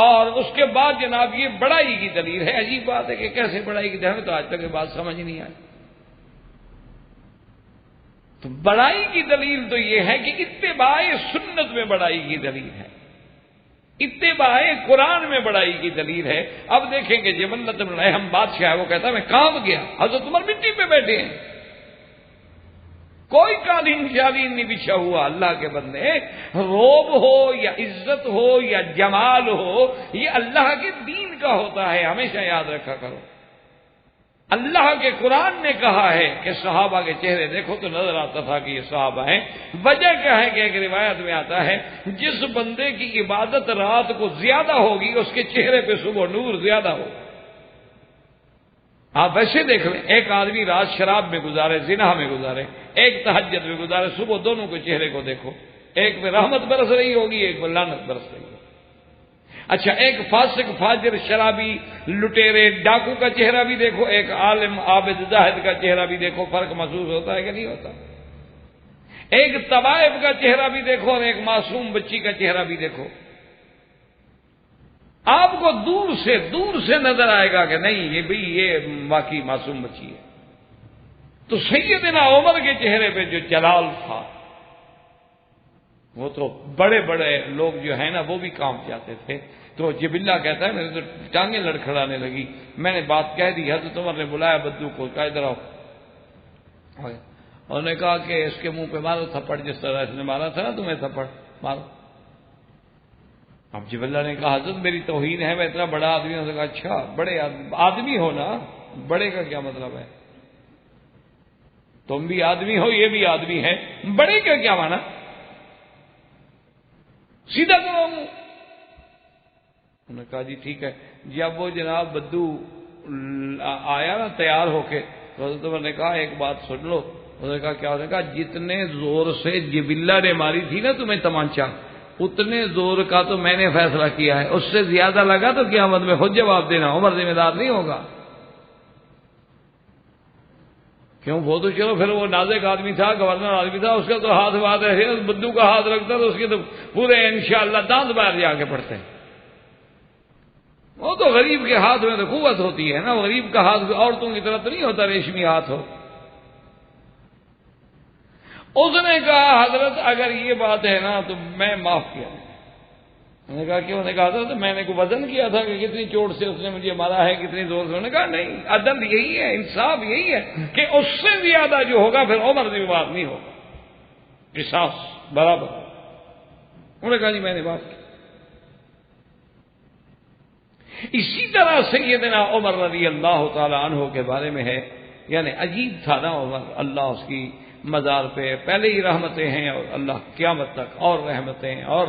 اور اس کے بعد جناب یہ بڑائی کی دلیل ہے۔ عجیب بات ہے کہ کیسے بڑائی کی دلیل، ہمیں تو آج تک یہ بات سمجھ نہیں آئی۔ تو بڑائی کی دلیل تو یہ ہے کہ اتباع سنت میں بڑائی کی دلیل ہے، اتباع قرآن میں بڑائی کی دلیل ہے۔ اب دیکھیں کہ جبلت بن الایہم بادشاہ ہے، وہ کہتا ہے میں کام گیا، حضرت عمر مٹی پہ بیٹھے ہیں، کوئی قالین شالین نہیں بچھا ہوا۔ اللہ کے بندے، روب ہو یا عزت ہو یا جمال ہو، یہ اللہ کے دین کا ہوتا ہے، ہمیشہ یاد رکھا کرو۔ اللہ کے قرآن نے کہا ہے کہ صحابہ کے چہرے دیکھو تو نظر آتا تھا کہ یہ صحابہ ہیں۔ وجہ کیا ہے کہ ایک روایت میں آتا ہے جس بندے کی عبادت رات کو زیادہ ہوگی اس کے چہرے پہ صبح نور زیادہ ہوگا۔ آپ ویسے دیکھ لیں، ایک آدمی رات شراب میں گزارے، زنا میں گزارے، ایک تہجد میں گزارے، صبح دونوں کے چہرے کو دیکھو، ایک پہ رحمت برس رہی ہوگی، ایک پہ لعنت برس رہی ہوگی۔ اچھا، ایک فاسق فاجر شرابی لٹیرے ڈاکو کا چہرہ بھی دیکھو، ایک عالم عابد زاہد کا چہرہ بھی دیکھو، فرق محسوس ہوتا ہے کہ نہیں ہوتا؟ ایک طوائف کا چہرہ بھی دیکھو اور ایک معصوم بچی کا چہرہ بھی دیکھو، آپ کو دور سے نظر آئے گا کہ نہیں یہ واقعی معصوم بچی ہے۔ تو سیدنا عمر کے چہرے پہ جو جلال تھا، وہ تو بڑے بڑے لوگ جو ہیں نا وہ بھی کانپ جاتے تھے۔ تو جبلہ کہتا ہے میرے تو ٹانگیں لڑکھڑانے لگی، میں نے بات کہہ دی، حضرت عمر نے بلایا بدو کو، کہا ادھر آؤ، انہوں نے کہا کہ اس کے منہ پہ مارو تھپڑ، جس طرح اس نے مارا تھا نا تمہیں تھپڑ مارو۔ اب جبلہ نے کہا حضرت میری توہین ہے، میں اتنا بڑا آدمی ہوں۔ کہا اچھا بڑے آدمی ہو نا، بڑے کا کیا مطلب ہے؟ تم بھی آدمی ہو، یہ بھی آدمی ہے، بڑے کا کیا مانا؟ سیدھا کرو۔ انہوں نے کہا جی ٹھیک ہے۔ جب وہ جناب بدو آیا نا تیار ہو کے، تو حضرت عمر نے کہا ایک بات سن لو۔ انہوں نے کہا کیا؟ انہوں نے کہا جتنے زور سے جبلہ نے ماری تھی نا تمہیں تمانچہ، اتنے زور کا تو میں نے فیصلہ کیا ہے، اس سے زیادہ لگا تو قیامت میں خود جواب دینا، عمر ذمہ دار نہیں ہوگا۔ کیوں؟ وہ تو چلو پھر وہ نازک آدمی تھا، گورنر آدمی تھا، اس کا تو ہاتھ بات ہے، بدو کا ہاتھ رکھتا تو اس کے تو پورے انشاءاللہ دانت باہر جا کے پڑتے ہیں۔ وہ تو غریب کے ہاتھ میں تو قوت ہوتی ہے نا، غریب کا ہاتھ عورتوں کی طرح تو نہیں ہوتا ریشمی ہاتھ ہو۔ اس نے کہا حضرت اگر یہ بات ہے نا تو میں معاف کیا۔ انہوں نے کہا کیوں؟ انہوں نے کہا حضرت میں نے کوئی وزن کیا تھا کہ کتنی چوٹ سے اس نے مجھے مارا ہے، کتنی زور سے؟ انہوں نے کہا نہیں، عدل یہی ہے، انصاف یہی ہے کہ اس سے زیادہ جو ہوگا پھر عمر ذمہ دار نہیں ہوگا، قصاص برابر۔ انہوں نے کہا جی میں نے بات کی۔ اسی طرح سیدنا عمر رضی اللہ تعالی عنہ کے بارے میں ہے، یعنی عجیب تھا نا عمر، اللہ اس کی مزار پہ پہلے ہی رحمتیں ہیں، اور اللہ قیامت تک اور رحمتیں اور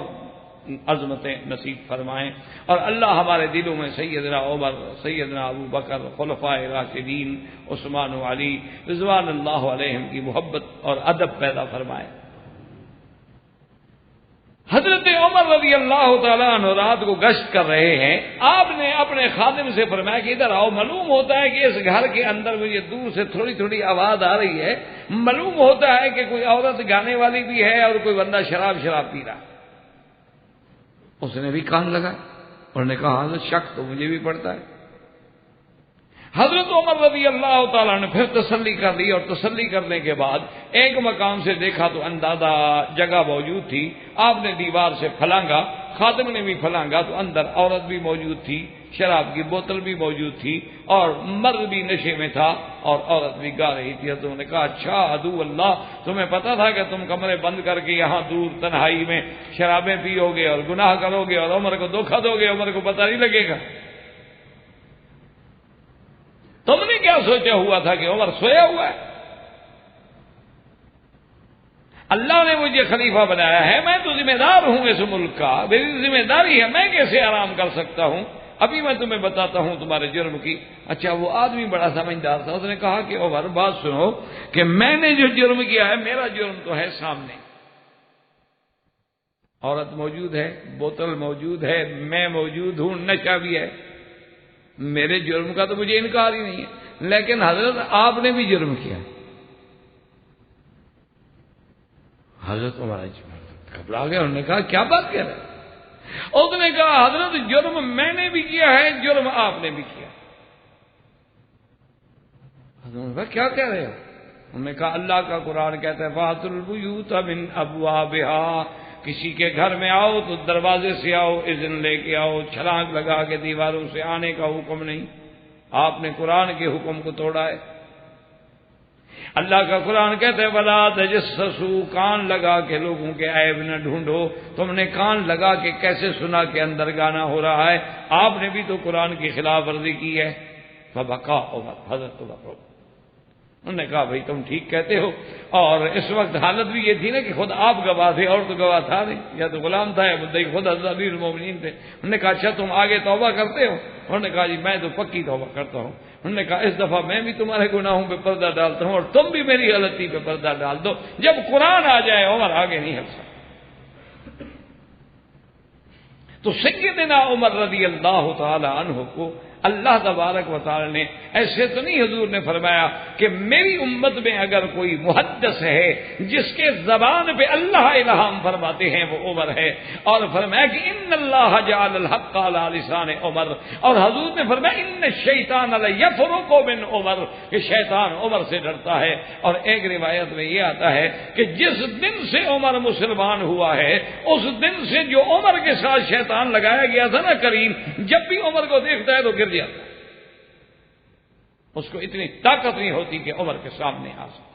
عظمتیں نصیب فرمائیں، اور اللہ ہمارے دلوں میں سیدنا عمر، سیدنا ابو بکر، خلفائے راشدین، عثمان و علی رضوان اللہ علیہم کی محبت اور ادب پیدا فرمائے۔ حضرت عمر رضی اللہ تعالیٰ عنہ رات کو گشت کر رہے ہیں، آپ نے اپنے خادم سے فرمایا کہ ادھر آؤ، معلوم ہوتا ہے کہ اس گھر کے اندر مجھے دور سے تھوڑی تھوڑی آواز آ رہی ہے، معلوم ہوتا ہے کہ کوئی عورت گانے والی بھی ہے اور کوئی بندہ شراب پی رہا۔ اس نے بھی کان لگا، انہوں نے کہا حضرت شک تو مجھے بھی پڑتا ہے۔ حضرت عمر رضی اللہ تعالیٰ نے پھر تسلی کر لی، اور تسلی کرنے کے بعد ایک مقام سے دیکھا تو اندازہ جگہ موجود تھی، آپ نے دیوار سے پھلانگا، خادم نے بھی پھلانگا تو اندر عورت بھی موجود تھی، شراب کی بوتل بھی موجود تھی، اور مرد بھی نشے میں تھا، اور عورت بھی گا رہی تھی۔ تو انہوں نے کہا اچھا عدو اللہ، تمہیں پتا تھا کہ تم کمرے بند کر کے یہاں دور تنہائی میں شرابیں پیو گے اور گناہ کرو گے اور عمر کو دھوکہ دو گے، عمر کو پتہ نہیں لگے گا؟ تم نے کیا سوچا ہوا تھا کہ عمر سویا ہوا ہے؟ اللہ نے مجھے خلیفہ بنایا ہے، میں تو ذمہ دار ہوں اس ملک کا، میری ذمہ داری ہے، میں کیسے آرام کر سکتا ہوں؟ ابھی میں تمہیں بتاتا ہوں تمہارے جرم کی۔ اچھا وہ آدمی بڑا سمجھدار تھا، اس نے کہا کہ عمر بات سنو کہ میں نے جو جرم کیا ہے، میرا جرم تو ہے سامنے، عورت موجود ہے، بوتل موجود ہے، میں موجود ہوں، نشہ بھی ہے، میرے جرم کا تو مجھے انکار ہی نہیں ہے، لیکن حضرت آپ نے بھی جرم کیا۔ حضرت عمر گھبرا گیا، انہوں نے کہا کیا بات کر رہے ہیں؟ اس نے کہا حضرت جرم میں نے بھی کیا ہے، جرم آپ نے بھی کیا۔ حضرت نے کہا کیا کہہ رہے ہو؟ انہوں نے کہا اللہ کا قرآن کہتا ہے فَأْتُوا الْبُيُوتَ مِنْ أَبْوَابِهَا، کسی کے گھر میں آؤ تو دروازے سے آؤ، اذن لے کے آؤ، چھلانگ لگا کے دیواروں سے آنے کا حکم نہیں۔ آپ نے قرآن کے حکم کو توڑا ہے۔ اللہ کا قرآن کہتا ہے وَلَا تَجَسَّسُوا، کان لگا کے لوگوں کے عیب نہ ڈھونڈو۔ تم نے کان لگا کے کیسے سنا کہ اندر گانا ہو رہا ہے؟ آپ نے بھی تو قرآن کی خلاف ورزی کی ہے۔ فبکا عمر، حضرت عمر، انہوں نے کہا بھائی تم ٹھیک کہتے ہو، اور اس وقت حالت بھی یہ تھی نا کہ خود آپ گواہ تھے، اور تو گواہ تھا نہیں، یا تو غلام تھا یا مدعی خود حضرت امیر المومنین تھے۔ انہوں نے کہا اچھا تم آگے توبہ کرتے ہو؟ انہوں نے کہا جی میں تو پکی توبہ کرتا ہوں۔ انہوں نے کہا اس دفعہ میں بھی تمہارے گناہوں پہ پردہ ڈالتا ہوں، اور تم بھی میری غلطی پہ پردہ ڈال دو، جب قرآن آ جائے عمر آگے نہیں ہٹ سکتا۔ تو سیدنا عمر رضی اللہ تعالی عنہ کو اللہ تبارک و تعالی نے ایسے تو نہیں حضور نے فرمایا کہ میری امت میں اگر کوئی محدث ہے جس کے زبان پہ اللہ الہام فرماتے ہیں وہ عمر ہے، اور فرمایا کہ ان اللہ جعل الحق علی لسان عمر، اور حضور نے فرمایا ان الشیطان لیفرق من عمر، کہ شیطان عمر سے ڈرتا ہے۔ اور ایک روایت میں یہ آتا ہے کہ جس دن سے عمر مسلمان ہوا ہے اس دن سے جو عمر کے ساتھ شیطان لگایا گیا تھا نا کریم، جب بھی عمر کو دیکھتا ہے تو گر جاتا ہے، اس کو اتنی طاقت نہیں ہوتی کہ عمر کے سامنے آ سکے۔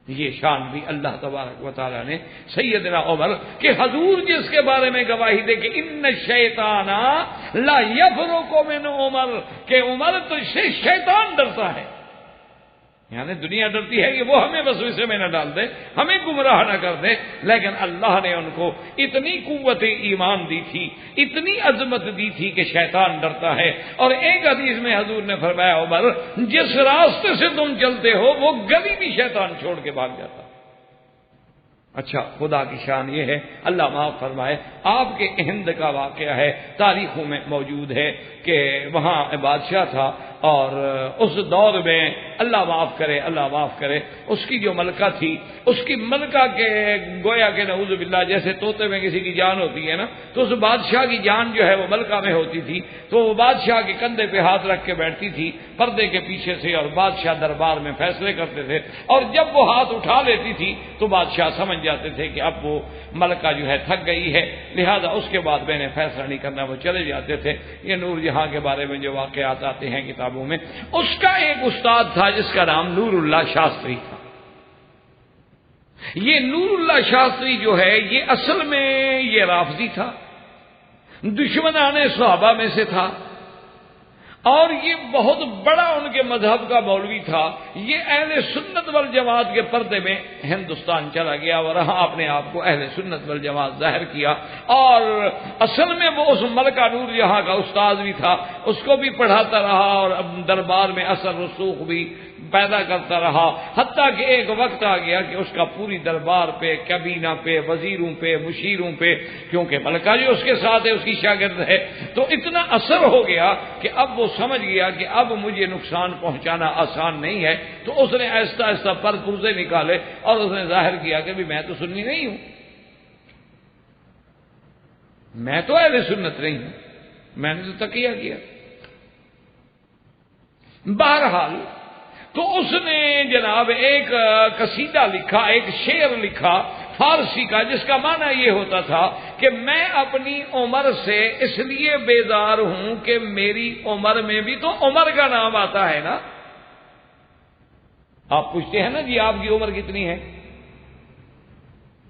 یہ شان بھی اللہ تبارک و تعالی نے سیدنا عمر کہ حضور جس کے بارے میں گواہی دے کہ ان الشیطان لا یفرق من عمر، کہ عمر تو سے شیطان ڈرتا ہے، یعنی دنیا ڈرتی ہے کہ وہ ہمیں وسوسے میں نہ ڈال دے، ہمیں گمراہ نہ کر دے، لیکن اللہ نے ان کو اتنی قوت ایمان دی تھی، اتنی عظمت دی تھی کہ شیطان ڈرتا ہے۔ اور ایک حدیث میں حضور نے فرمایا عمر جس راستے سے تم چلتے ہو وہ گلی بھی شیطان چھوڑ کے بھاگ جاتا۔ اچھا، خدا کی شان یہ ہے، اللہ معاف فرمائے، آپ کے ہند کا واقعہ ہے، تاریخوں میں موجود ہے کہ وہاں بادشاہ تھا، اور اس دور میں اللہ معاف کرے اس کی جو ملکہ تھی، اس کی ملکہ کے گویا کہ نعوذ باللہ جیسے طوطے میں کسی کی جان ہوتی ہے نا، تو اس بادشاہ کی جان جو ہے وہ ملکہ میں ہوتی تھی، تو وہ بادشاہ کے کندھے پہ ہاتھ رکھ کے بیٹھتی تھی پردے کے پیچھے سے، اور بادشاہ دربار میں فیصلے کرتے تھے، اور جب وہ ہاتھ اٹھا لیتی تھی تو بادشاہ سمجھ جاتے تھے کہ اب وہ ملکہ جو ہے تھک گئی ہے، لہذا اس کے بعد میں نے فیصلہ نہیں کرنا، وہ چلے جاتے تھے۔ یہ نور جہاں کے بارے میں جو واقعات آتے ہیں کتابوں میں، اس کا ایک استاد تھا جس کا نام نور اللہ شاستری تھا۔ یہ نور اللہ شاستری جو ہے یہ اصل میں یہ رافضی تھا، دشمنان صحابہ میں سے تھا، اور یہ بہت بڑا ان کے مذہب کا مولوی تھا۔ یہ اہل سنت والجماعت کے پردے میں ہندوستان چلا گیا اور وہاں اپنے آپ کو اہل سنت والجماعت ظاہر کیا، اور اصل میں وہ اس ملکہ نور جہاں کا استاد بھی تھا، اس کو بھی پڑھاتا رہا اور دربار میں اثر رسوخ بھی پیدا کرتا رہا، حتیٰ کہ ایک وقت آ گیا کہ اس کا پوری دربار پہ، کابینہ پہ، وزیروں پہ، مشیروں پہ، کیونکہ ملکہ جو اس کے ساتھ ہے اس کی شاگرد ہے، تو اتنا اثر ہو گیا کہ اب وہ سمجھ گیا کہ اب مجھے نقصان پہنچانا آسان نہیں ہے، تو اس نے آہستہ آہستہ پر پرزے نکالے اور اس نے ظاہر کیا کہ بھی میں تو سنی نہیں ہوں، میں تو اہل سنت نہیں ہوں، میں نے تو تقیہ کیا۔ بہرحال تو اس نے جناب ایک قصیدہ لکھا، ایک شعر لکھا فارسی کا، جس کا معنی یہ ہوتا تھا کہ میں اپنی عمر سے اس لیے بیزار ہوں کہ میری عمر میں بھی تو عمر کا نام آتا ہے نا۔ آپ پوچھتے ہیں نا جی آپ کی عمر کتنی ہے،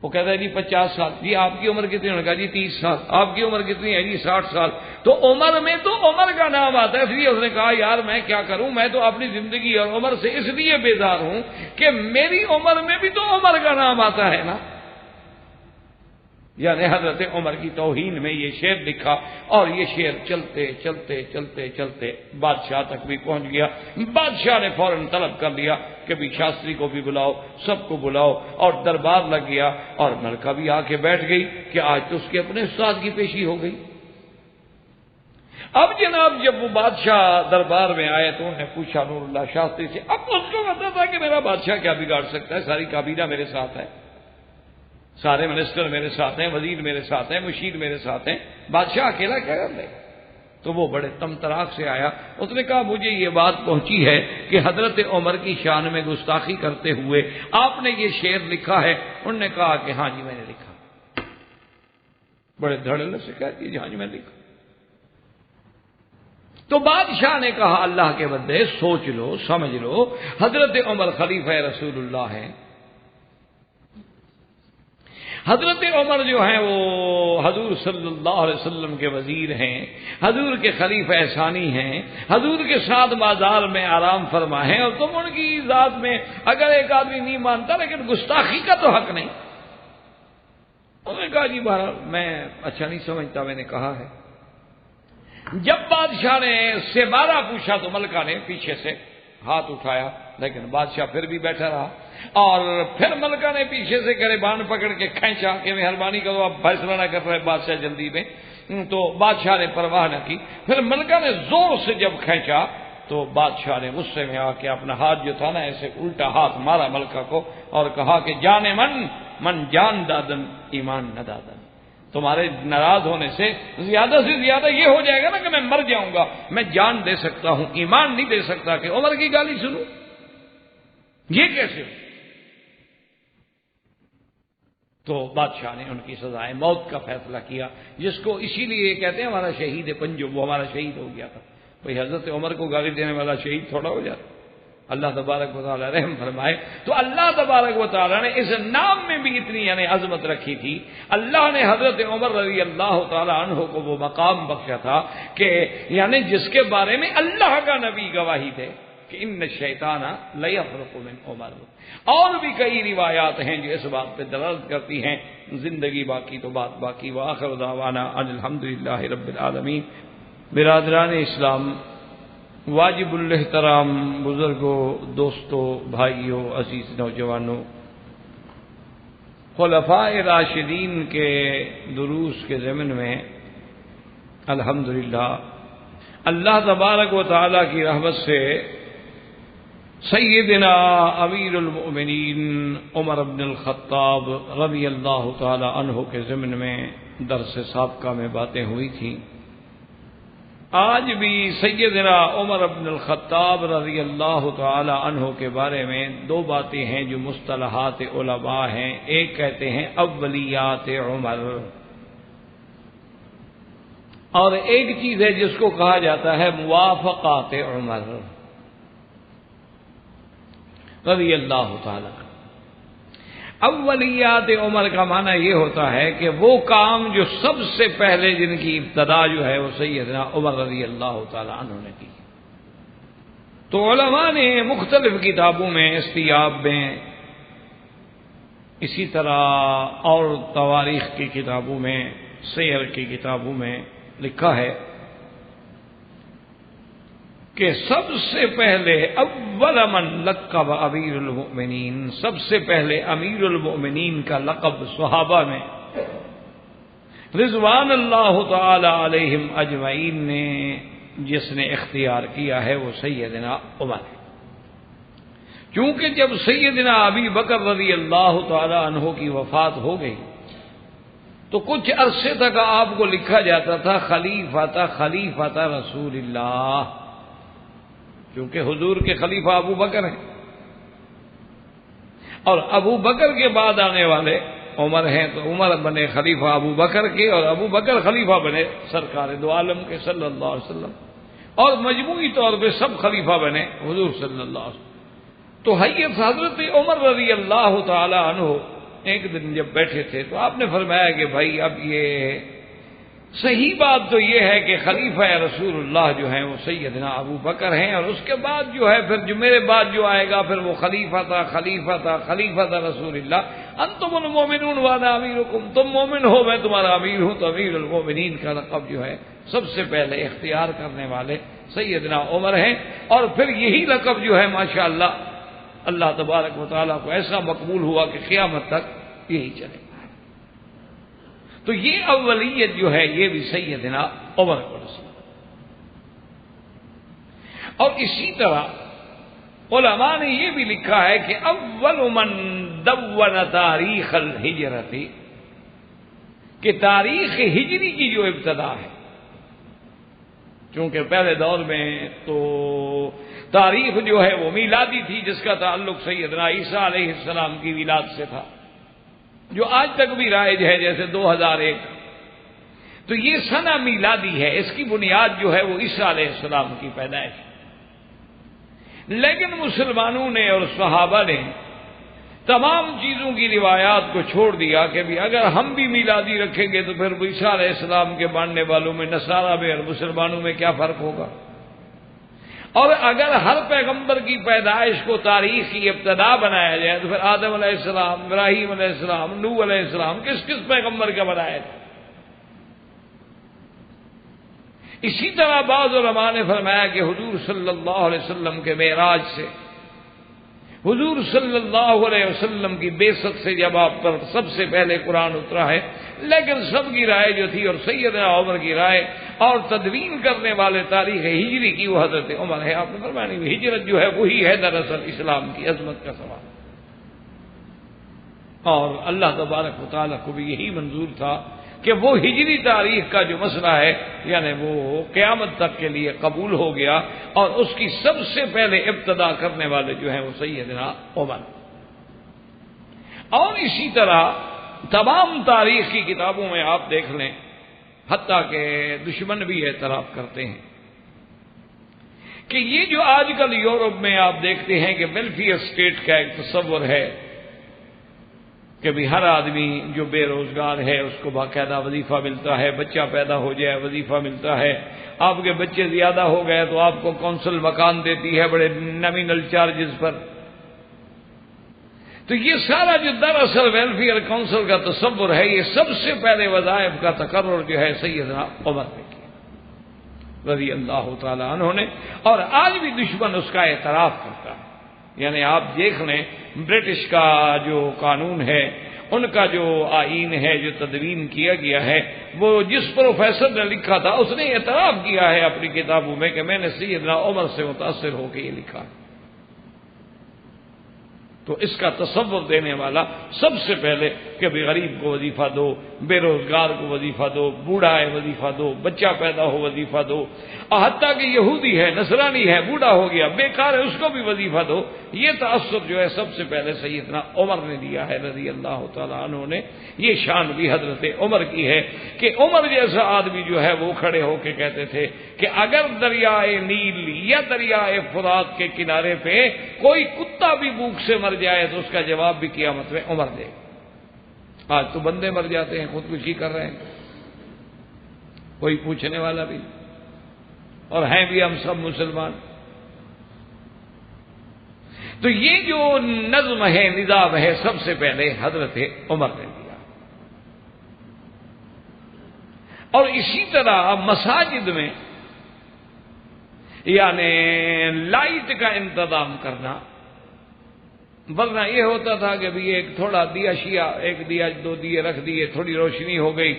وہ کہتا ہے جی 50 سال، جی آپ کی عمر کتنی، انہوں نے کہا جی 30 سال، آپ کی عمر کتنی ہے جی 60 سال، تو عمر میں تو عمر کا نام آتا ہے، اس لیے اس نے کہا یار میں کیا کروں، میں تو اپنی زندگی اور عمر سے اس لیے بیزار ہوں کہ میری عمر میں بھی تو عمر کا نام آتا ہے نا۔ یعنی حضرت عمر کی توہین میں یہ شعر لکھا، اور یہ شعر چلتے چلتے چلتے چلتے بادشاہ تک بھی پہنچ گیا۔ بادشاہ نے فوراً طلب کر لیا کہ بھی شاستری کو بھی بلاؤ، سب کو بلاؤ، اور دربار لگ گیا، اور ملکہ بھی آ کے بیٹھ گئی کہ آج تو اس کے اپنے استاد کی پیشی ہو گئی۔ اب جناب جب وہ بادشاہ دربار میں آئے تو انہوں نے پوچھا نور اللہ شاستری سے، اب اس کو پتا تھا کہ میرا بادشاہ کیا بگاڑ سکتا ہے، ساری کابینہ میرے ساتھ ہے، سارے منسٹر میرے ساتھ ہیں، وزیر میرے ساتھ ہیں، مشیر میرے ساتھ ہیں، بادشاہ اکیلا کیا کر لے گا؟ تو وہ بڑے تمطراق سے آیا، اس نے کہا مجھے یہ بات پہنچی ہے کہ حضرت عمر کی شان میں گستاخی کرتے ہوئے آپ نے یہ شعر لکھا ہے۔ انہوں نے کہا کہ ہاں جی میں نے لکھا، بڑے دھڑلے سے کہہ دیا جی ہاں جی میں نے لکھا۔ تو بادشاہ نے کہا اللہ کے بندے سوچ لو، سمجھ لو، حضرت عمر خلیفہ رسول اللہ ہیں، حضرت عمر جو ہیں وہ حضور صلی اللہ علیہ وسلم کے وزیر ہیں، حضور کے خلیفہ ثانی ہیں، حضور کے ساتھ بازار میں آرام فرما ہیں، اور تم ان کی ذات میں اگر ایک آدمی نہیں مانتا لیکن گستاخی کا تو حق نہیں۔ انہوں نے کہا جی بہرحال میں اچھا نہیں سمجھتا، میں نے کہا ہے۔ جب بادشاہ نے سے بارہ پوچھا تو ملکہ نے پیچھے سے ہاتھ اٹھایا، لیکن بادشاہ پھر بھی بیٹھا رہا، اور پھر ملکہ نے پیچھے سے گریبان پکڑ کے کھینچا کہ مہربانی کرو آپ فیصلہ نہ کر رہے بادشاہ جلدی میں، تو بادشاہ نے پرواہ نہ کی۔ پھر ملکہ نے زور سے جب کھینچا تو بادشاہ نے غصے میں آ کے اپنا ہاتھ جو تھا نا ایسے الٹا ہاتھ مارا ملکہ کو اور کہا کہ جانے من جان دادن ایمان نہ دادن، تمہارے ناراض ہونے سے زیادہ یہ ہو جائے گا نا کہ میں مر جاؤں گا، میں جان دے سکتا ہوں، ایمان نہیں دے سکتا کہ عمر کی گالی سنوں، یہ کیسے؟ تو بادشاہ نے ان کی سزائے موت کا فیصلہ کیا، جس کو اسی لیے کہتے ہیں ہمارا شہید پنجو، وہ ہمارا شہید ہو گیا تھا۔ بھئی حضرت عمر کو گالی دینے والا شہید تھوڑا ہو جاتا، اللہ تبارک و تعالیٰ رحم فرمائے۔ تو اللہ تبارک و تعالیٰ نے اس نام میں بھی اتنی یعنی عظمت رکھی تھی، اللہ نے حضرت عمر رضی اللہ تعالیٰ عنہ کو وہ مقام بخشا تھا کہ یعنی جس کے بارے میں اللہ کا نبی گواہی دے کہ ان الشیطان لیفرق من عمر۔ اور بھی کئی روایات ہیں جو اس بات پہ دلالت کرتی ہیں، زندگی باقی تو بات باقی۔ وآخر دعوانا ان الحمدللہ رب العالمین۔ برادران اسلام، واجب الاحترام بزرگوں، دوستوں، بھائیوں، عزیز نوجوانوں، خلفاء راشدین کے دروس کے ضمن میں الحمدللہ اللہ تبارک و تعالیٰ کی رحمت سے سیدنا امیر المؤمنین عمر بن الخطاب رضی اللہ تعالی عنہ کے ضمن میں درس سابقہ میں باتیں ہوئی تھیں۔ آج بھی سیدنا عمر بن الخطاب رضی اللہ تعالی عنہ کے بارے میں دو باتیں ہیں جو مصطلحات علماء ہیں۔ ایک کہتے ہیں اولیات عمر، اور ایک چیز ہے جس کو کہا جاتا ہے موافقات عمر رضی اللہ تعالی۔ اولیات عمر کا معنی یہ ہوتا ہے کہ وہ کام جو سب سے پہلے جن کی ابتدا جو ہے وہ سیدنا عمر رضی اللہ تعالی عنہ نے کی۔ تو علماء نے مختلف کتابوں میں، استیاب میں، اسی طرح اور تواریخ کی کتابوں میں، سیر کی کتابوں میں لکھا ہے کہ سب سے پہلے اول من لقب امیر المؤمنین، سب سے پہلے امیر المؤمنین کا لقب صحابہ میں رضوان اللہ تعالی علیہم اجمعین نے جس نے اختیار کیا ہے وہ سیدنا عمر ہے۔ کیونکہ جب سیدنا ابی بکر رضی اللہ تعالی عنہ کی وفات ہو گئی تو کچھ عرصے تک آپ کو لکھا جاتا تھا خلیفۃ رسول اللہ، کیونکہ حضور کے خلیفہ ابو بکر ہیں، اور ابو بکر کے بعد آنے والے عمر ہیں، تو عمر بنے خلیفہ ابو بکر کے، اور ابو بکر خلیفہ بنے سرکار دو عالم کے صلی اللہ علیہ وسلم، اور مجموعی طور پہ سب خلیفہ بنے حضور صلی اللہ علیہ وسلم۔ تو حضرت عمر رضی اللہ تعالی عنہ ایک دن جب بیٹھے تھے تو آپ نے فرمایا کہ بھائی اب یہ صحیح بات تو یہ ہے کہ خلیفہ رسول اللہ جو ہیں وہ سیدنا ابو بکر ہیں، اور اس کے بعد جو ہے پھر جو میرے بعد جو آئے گا پھر وہ خلیفہ تھا رسول اللہ، انتم المؤمنون وانا امیرکم، تم مومن ہو میں تمہارا امیر ہوں۔ تو امیر المؤمنین کا لقب جو ہے سب سے پہلے اختیار کرنے والے سیدنا عمر ہیں، اور پھر یہی لقب جو ہے ماشاءاللہ اللہ تبارک و تعالیٰ کو ایسا مقبول ہوا کہ قیامت تک یہی چلے۔ تو یہ اولیت جو ہے یہ بھی سیدنا عمر کو نصیب۔ اور اسی طرح علماء نے یہ بھی لکھا ہے کہ اول من دون تاریخ الہجرت، کہ تاریخ ہجری کی جو ابتدا ہے، چونکہ پہلے دور میں تو تاریخ جو ہے وہ میلادی تھی جس کا تعلق سیدنا عیسیٰ علیہ السلام کی ولادت سے تھا، جو آج تک بھی رائج ہے، جیسے 2001۔ تو یہ سنہ میلادی ہے، اس کی بنیاد جو ہے وہ عیسیٰ علیہ السلام کی پیدائش۔ لیکن مسلمانوں نے اور صحابہ نے تمام چیزوں کی روایات کو چھوڑ دیا کہ بھی اگر ہم بھی میلادی رکھیں گے تو پھر عیسیٰ علیہ السلام کے ماننے والوں میں، نصارہ میں اور مسلمانوں میں کیا فرق ہوگا؟ اور اگر ہر پیغمبر کی پیدائش کو تاریخ کی ابتدا بنایا جائے تو پھر آدم علیہ السلام، ابراہیم علیہ السلام، نوح علیہ السلام کس پیغمبر کا بنایا تھا؟ اسی طرح بعض علماء نے فرمایا کہ حضور صلی اللہ علیہ وسلم کے معراج سے، حضور صلی اللہ علیہ وسلم کی بعثت سے جب آپ پر سب سے پہلے قرآن اترا ہے، لیکن سب کی رائے جو تھی اور سیدنا عمر کی رائے اور تدوین کرنے والے تاریخ ہجری کی وہ حضرت عمر ہے۔ آپ نے فرمایا نہیں، ہجرت جو ہے وہی ہے دراصل اسلام کی عظمت کا سوال، اور اللہ تبارک و تعالیٰ کو بھی یہی منظور تھا کہ وہ ہجری تاریخ کا جو مسئلہ ہے یعنی وہ قیامت تک کے لیے قبول ہو گیا، اور اس کی سب سے پہلے ابتدا کرنے والے جو ہیں وہ سیدنا عمر۔ اور اسی طرح تمام تاریخ کی کتابوں میں آپ دیکھ لیں، حتیٰ کہ دشمن بھی اعتراف کرتے ہیں کہ یہ جو آج کل یورپ میں آپ دیکھتے ہیں کہ ویلفیئر اسٹیٹ کا ایک تصور ہے کہ بھی ہر آدمی جو بے روزگار ہے اس کو باقاعدہ وظیفہ ملتا ہے، بچہ پیدا ہو جائے وظیفہ ملتا ہے، آپ کے بچے زیادہ ہو گئے تو آپ کو کونسل مکان دیتی ہے بڑے نامینل چارجز پر۔ تو یہ سارا جو دراصل ویلفیئر کونسل کا تصور ہے، یہ سب سے پہلے وظائف کا تقرر جو ہے سیدنا عمر نے کیا رضی اللہ تعالی عنہ نے، اور آج بھی دشمن اس کا اعتراف کرتا ہے۔ یعنی آپ دیکھ لیں برٹش کا جو قانون ہے، ان کا جو آئین ہے جو تدوین کیا گیا ہے، وہ جس پروفیسر نے لکھا تھا اس نے اعتراف کیا ہے اپنی کتابوں میں کہ میں نے سیدنا عمر سے متاثر ہو کے یہ لکھا ہے۔ تو اس کا تصور دینے والا سب سے پہلے کہ بھی غریب کو وظیفہ دو، بے روزگار کو وظیفہ دو، بوڑھا ہے وظیفہ دو، بچہ پیدا ہو وظیفہ دو، اور حتیٰ کہ یہودی ہے، نصرانی ہے، بوڑھا ہو گیا، بیکار ہے، اس کو بھی وظیفہ دو۔ یہ تأثر جو ہے سب سے پہلے سیدنا عمر نے دیا ہے رضی اللہ تعالیٰ عنہ نے۔ یہ شان بھی حضرت عمر کی ہے کہ عمر جیسا آدمی جو ہے وہ کھڑے ہو کے کہتے تھے کہ اگر دریائے نیل یا دریائے فرات کے کنارے پہ کوئی کتا بھی بھوک سے مر جائے تو اس کا جواب بھی قیامت میں عمر دے گا۔ آج تو بندے مر جاتے ہیں، خودکشی کر رہے ہیں، کوئی پوچھنے والا بھی، اور ہیں بھی ہم سب مسلمان۔ تو یہ جو نظم ہے، نظام ہے، سب سے پہلے حضرت عمر نے دیا۔ اور اسی طرح مساجد میں یعنی لائٹ کا انتظام کرنا، ورنہ یہ ہوتا تھا کہ بھی ایک تھوڑا دیا شیعہ، ایک دیا دو دیے رکھ دیے، تھوڑی روشنی ہو گئی،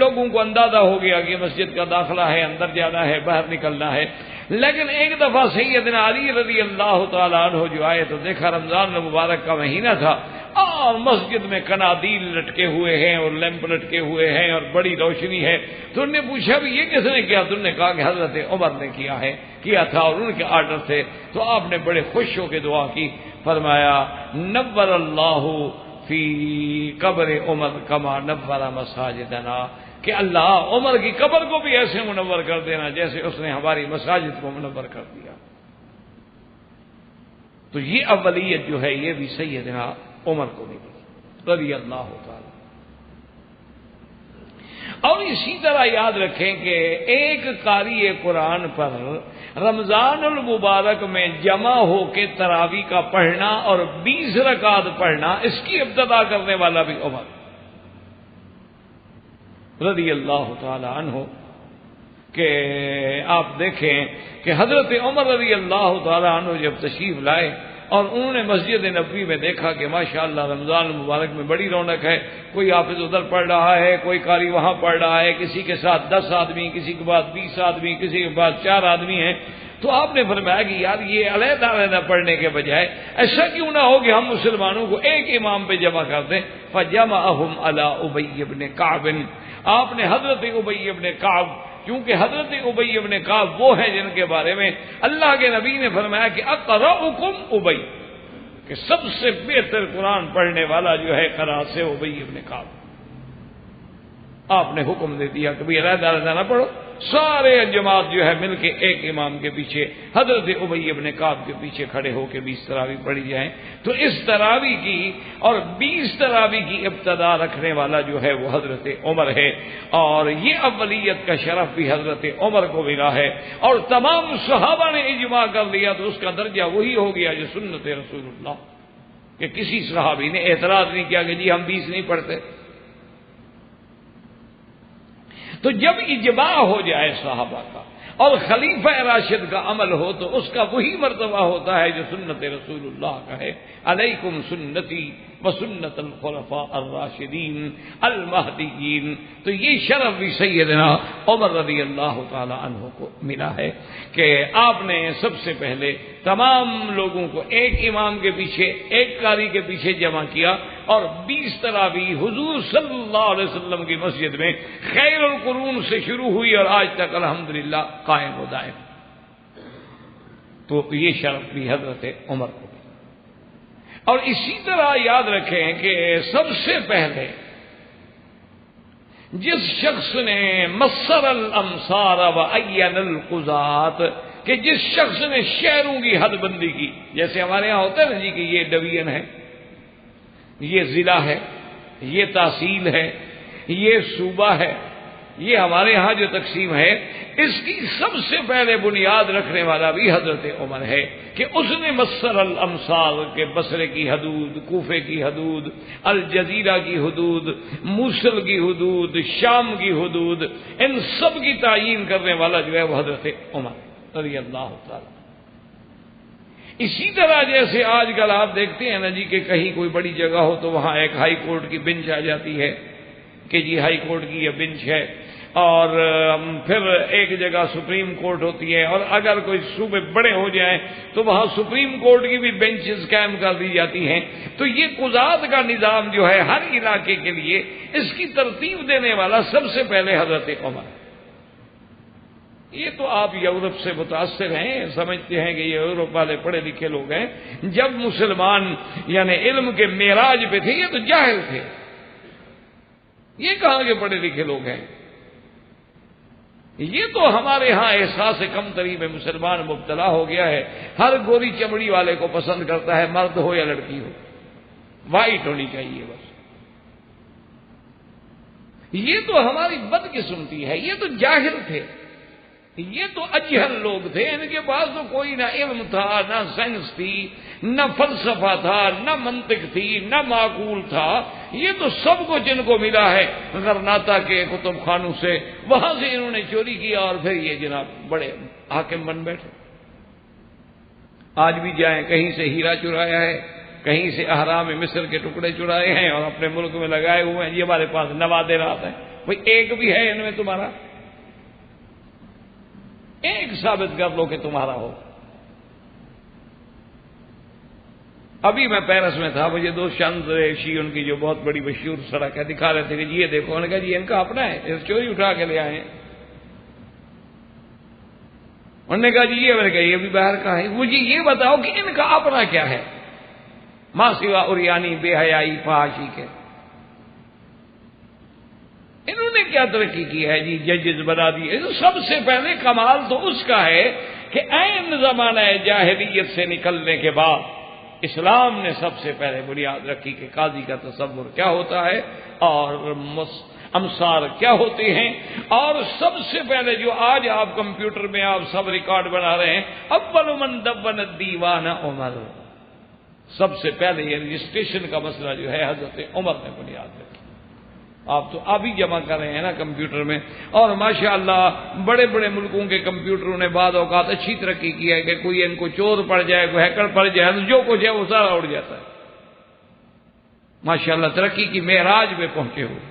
لوگوں کو اندازہ ہو گیا کہ مسجد کا داخلہ ہے، اندر جانا ہے، باہر نکلنا ہے۔ لیکن ایک دفعہ سیدنا علی رضی اللہ تعالیٰ عنہ جو آئے تو دیکھا رمضان المبارک کا مہینہ تھا اور مسجد میں قنادیل لٹکے ہوئے ہیں اور لیمپ لٹکے ہوئے ہیں اور بڑی روشنی ہے۔ تو انہوں نے پوچھا بھی یہ کس نے کیا؟ تو انہوں نے کہا کہ حضرت عمر نے کیا تھا اور ان کے آرڈر تھے۔ تو آپ نے بڑے خوش ہو کے دعا کی، فرمایا نور اللہ فی قبر عمر کما نور مساجدنا، کہ اللہ عمر کی قبر کو بھی ایسے منور کر دینا جیسے اس نے ہماری مساجد کو منور کر دیا۔ تو یہ اولیت جو ہے یہ بھی سیدنا عمر کو ملی رضی اللہ تعالی۔ اور اسی طرح یاد رکھیں کہ ایک قاری قرآن پر رمضان المبارک میں جمع ہو کے تراویح کا پڑھنا اور 20 رکعت پڑھنا، اس کی ابتدا کرنے والا بھی عمر رضی اللہ تعالی عنہ۔ کہ آپ دیکھیں کہ حضرت عمر رضی اللہ تعالی عنہ جب تشریف لائے اور انہوں نے مسجد نبوی میں دیکھا کہ ماشاءاللہ رمضان المبارک میں بڑی رونق ہے، کوئی حافظ ادھر پڑھ رہا ہے، کوئی قاری وہاں پڑھ رہا ہے، کسی کے ساتھ 10 آدمی، کسی کے بعد 20 آدمی، کسی کے بعد 4 آدمی ہیں۔ تو آپ نے فرمایا کہ یار یہ علیحدہ علیحدہ پڑھنے کے بجائے ایسا کیوں نہ ہو کہ ہم مسلمانوں کو ایک امام پہ جمع کر دیں۔ فجمعہم علی ابی بن کعب، آپ نے حضرت ابی بن کعب، کیونکہ حضرت ابی بن کعب وہ ہیں جن کے بارے میں اللہ کے نبی نے فرمایا کہ اقرأکم ابی، کہ سب سے بہتر قرآن پڑھنے والا جو ہے قرأت سے ابی بن کعب۔ آپ نے حکم دے دیا کہ بھی علیحدہ علیحدہ نہ پڑھو، سارے جماعت جو ہے مل کے ایک امام کے پیچھے حضرت ابی بن کعب کے پیچھے کھڑے ہو کے 20 تراویح پڑھی جائیں۔ تو اس تراویح کی اور 20 تراویح کی ابتدا رکھنے والا جو ہے وہ حضرت عمر ہے، اور یہ اولیت کا شرف بھی حضرت عمر کو ملا ہے، اور تمام صحابہ نے اجماع کر لیا تو اس کا درجہ وہی ہو گیا جو سنت رسول اللہ، کہ کسی صحابی نے اعتراض نہیں کیا کہ جی ہم 20 نہیں پڑھتے۔ تو جب اجماع ہو جائے صحابہ کا اور خلیفہ راشد کا عمل ہو تو اس کا وہی مرتبہ ہوتا ہے جو سنت رسول اللہ کا ہے، علیکم سنتی وسنت الخلفاء الراشدین المہدیین۔ تو یہ شرف بھی سیدنا عمر رضی اللہ تعالی عنہ کو ملا ہے کہ آپ نے سب سے پہلے تمام لوگوں کو ایک امام کے پیچھے، ایک قاری کے پیچھے جمع کیا، اور 20 تراویح حضور صلی اللہ علیہ وسلم کی مسجد میں خیر القرون سے شروع ہوئی اور آج تک الحمدللہ قائم و دائم۔ تو یہ شرف بھی حضرت عمر کو۔ اور اسی طرح یاد رکھیں کہ سب سے پہلے جس شخص نے مصر الامصار وعین القضات، کہ جس شخص نے شہروں کی حد بندی کی، جیسے ہمارے ہاں ہوتا ہے نا جی کہ یہ ڈویژن ہے، یہ ضلع ہے، یہ تحصیل ہے، یہ صوبہ ہے، یہ ہمارے ہاں جو تقسیم ہے، اس کی سب سے پہلے بنیاد رکھنے والا بھی حضرت عمر ہے کہ اس نے مصر الامصار کے بصرے کی حدود، کوفے کی حدود، الجزیرہ کی حدود، موصل کی حدود، شام کی حدود، ان سب کی تعیین کرنے والا جو ہے وہ حضرت عمر رضی اللہ تعالی۔ اسی طرح جیسے آج کل آپ دیکھتے ہیں نا جی کہ کہیں کوئی بڑی جگہ ہو تو وہاں ایک ہائی کورٹ کی بینچ آ جاتی ہے کہ جی ہائی کورٹ کی یہ بینچ ہے، اور پھر ایک جگہ سپریم کورٹ ہوتی ہے، اور اگر کوئی صوبے بڑے ہو جائیں تو وہاں سپریم کورٹ کی بھی بینچز قائم کر دی جاتی ہیں۔ تو یہ قضات کا نظام جو ہے ہر علاقے کے لیے، اس کی ترتیب دینے والا سب سے پہلے حضرت عمر۔ یہ تو آپ یورپ سے متاثر ہیں، سمجھتے ہیں کہ یہ یورپ والے پڑھے لکھے لوگ ہیں۔ جب مسلمان یعنی علم کے معراج پہ تھے یہ تو جاہل تھے، یہ کہاں کے پڑھے لکھے لوگ ہیں؟ یہ تو ہمارے ہاں احساس کم تری میں مسلمان مبتلا ہو گیا ہے، ہر گوری چمڑی والے کو پسند کرتا ہے، مرد ہو یا لڑکی ہو، وائٹ ہونی چاہیے بس۔ یہ تو ہماری بدقسمتی ہے، یہ تو جاہل تھے، یہ تو اجہل لوگ تھے، ان کے پاس تو کوئی نہ علم تھا، نہ سائنس تھی، نہ فلسفہ تھا، نہ منطق تھی، نہ معقول تھا۔ یہ تو سب کچھ ان کو ملا ہے غرناطہ کے کتب خانوں سے، وہاں سے انہوں نے چوری کیا اور پھر یہ جناب بڑے حاکم بن بیٹھے۔ آج بھی جائیں، کہیں سے ہیرا چرایا ہے، کہیں سے اہرام مصر کے ٹکڑے چرائے ہیں اور اپنے ملک میں لگائے ہوئے ہیں، یہ ہمارے پاس نوادرات ہیں۔ بھئی ایک بھی ہے ان میں تمہارا؟ ایک ثابت کر لو کہ تمہارا ہو۔ ابھی میں پیرس میں تھا، مجھے دو شانزلیزے ان کی جو بہت بڑی مشہور سڑک ہے دکھا رہے تھے کہ جی یہ دیکھو، انہوں نے کہا جی ان کا اپنا ہے، یہ چوری اٹھا کے لے آئے ہیں۔ انہوں نے کہا جی یہ، میں نے کہا یہ بھی باہر کا ہے، مجھے یہ بتاؤ کہ ان کا اپنا کیا ہے ماں سوا اریانی بے حیائی فحاشی کے؟ انہوں نے کیا ترقی کی ہے جی؟ ججز بنا دیے۔ سب سے پہلے کمال تو اس کا ہے کہ عین زمانہ جاہلیت سے نکلنے کے بعد اسلام نے سب سے پہلے بنیاد رکھی کہ قاضی کا تصور کیا ہوتا ہے اور امصار کیا ہوتے ہیں، اور سب سے پہلے جو آج آپ کمپیوٹر میں آپ سب ریکارڈ بنا رہے ہیں، اول من دون الدیوان عمر، سب سے پہلے یہ رجسٹریشن کا مسئلہ جو ہے حضرت عمر نے بنیاد رکھی۔ آپ تو ابھی جمع کر رہے ہیں نا کمپیوٹر میں، اور ماشاءاللہ بڑے بڑے ملکوں کے کمپیوٹروں نے بعض اوقات اچھی ترقی کی ہے کہ کوئی ان کو چور پڑ جائے، کوئی ہیکر پڑ جائے تو جو کچھ ہے وہ سارا اڑ جاتا ہے۔ ماشاءاللہ ترقی کی معراج پہ پہنچے ہوئے،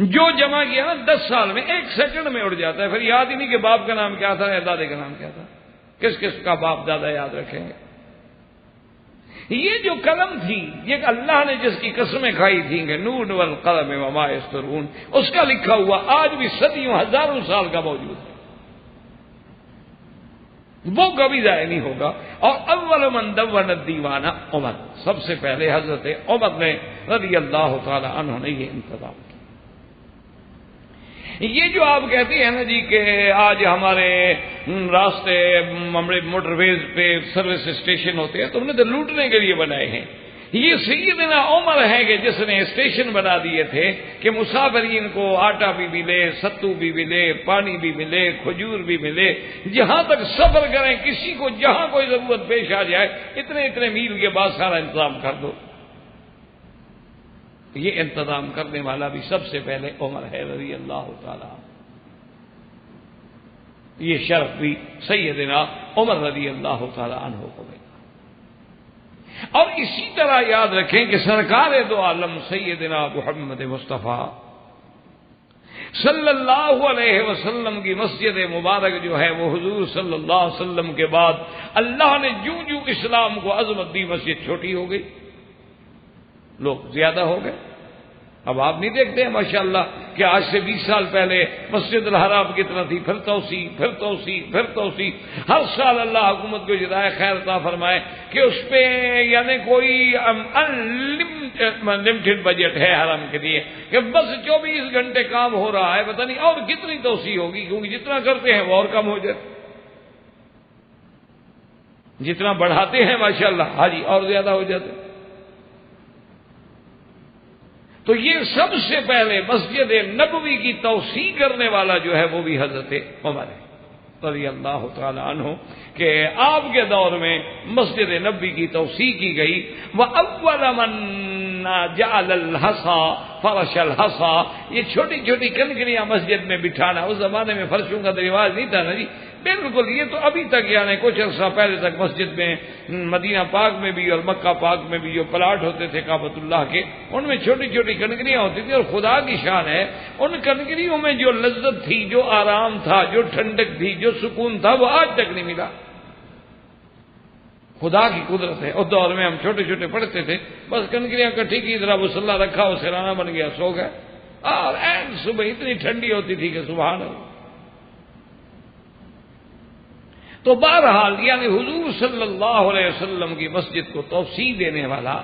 جو جمع کیا نا 10 سال میں 1 سیکنڈ میں اڑ جاتا ہے، پھر یاد ہی نہیں کہ باپ کا نام کیا تھا یا دادے کا نام کیا تھا، کس کس کا باپ دادا یاد رکھیں گے؟ یہ جو قلم تھی، یہ اللہ نے جس کی قسمیں کھائی تھیں کہ نون والقلم وما یسطرون، اس کا لکھا ہوا آج بھی صدیوں ہزاروں سال کا موجود ہے، وہ کبھی ضائع نہیں ہوگا۔ اور اول من دون الدیوان عمر، سب سے پہلے حضرت عمر نے رضی اللہ تعالی عنہ نے یہ انتظام کیا۔ یہ جو آپ کہتے ہیں نا جی کہ آج ہمارے راستے موٹر ویز پہ سروس اسٹیشن ہوتے ہیں تو انہوں نے تو لوٹنے کے لیے بنائے ہیں، یہ سیدنا عمر ہے کہ جس نے اسٹیشن بنا دیے تھے کہ مسافرین کو آٹا بھی ملے، ستو بھی ملے، پانی بھی ملے، کھجور بھی ملے، جہاں تک سفر کریں کسی کو جہاں کوئی ضرورت پیش آ جائے اتنے اتنے میل کے بعد سارا انتظام کر دو۔ یہ انتظام کرنے والا بھی سب سے پہلے عمر ہے رضی اللہ تعالیٰ. یہ شرف بھی سیدنا عمر رضی اللہ تعالیٰ عنہ کو ملا. اور اسی طرح یاد رکھیں کہ سرکار دو عالم سیدنا محمد مصطفیٰ صلی اللہ علیہ وسلم کی مسجد مبارک جو ہے وہ حضور صلی اللہ علیہ وسلم کے بعد اللہ نے جوں جوں اسلام کو عظمت دی مسجد چھوٹی ہو گئی، لوگ زیادہ ہو گئے. اب آپ نہیں دیکھتے ہیں ماشاءاللہ کہ آج سے 20 سال پہلے مسجد الحرام کتنا تھی، پھر توسیع پھر توسیع پھر توسیع. ہر سال اللہ حکومت کو جزائے خیر عطا فرمائے کہ اس پہ یعنی کوئی لمیٹڈ بجٹ ہے حرم کے لیے کہ بس 24 گھنٹے کام ہو رہا ہے، پتہ نہیں اور کتنی توسیع ہوگی، کیونکہ جتنا کرتے ہیں وہ اور کم ہو جاتے، جتنا بڑھاتے ہیں ماشاءاللہ حاجی اور زیادہ ہو جاتے. تو یہ سب سے پہلے مسجد نبوی کی توسیع کرنے والا جو ہے وہ بھی حضرت عمر ہے رضی اللہ تعالی عنہ کہ آپ کے دور میں مسجد نبوی کی توسیع کی گئی. وَأَوَّلَ مَنْ جَعَلَ الْحَصَى فَرَشَ الْحَصَى، یہ چھوٹی چھوٹی کنکریاں مسجد میں بٹھانا، اس زمانے میں فرشوں کا تو رواج نہیں تھا نا جی، بالکل. یہ تو ابھی تک یعنی کچھ عرصہ پہلے تک مسجد میں مدینہ پاک میں بھی اور مکہ پاک میں بھی جو پلاٹ ہوتے تھے کعبۃ اللہ کے، ان میں چھوٹی چھوٹی کنکریاں ہوتی تھیں. اور خدا کی شان ہے ان کنکریوں میں جو لذت تھی، جو آرام تھا، جو ٹھنڈک تھی، جو سکون تھا، وہ آج تک نہیں ملا. خدا کی قدرت ہے. اس دور میں ہم چھوٹے چھوٹے پڑھتے تھے، بس کنکریاں کٹھی کی طرح مسلح رکھا، وہ سرانہ بن گیا، سو گئے. اور این صبح اتنی ٹھنڈی ہوتی تھی کہ سبحان اللہ. تو بہرحال یعنی حضور صلی اللہ علیہ وسلم کی مسجد کو توسیع دینے والا،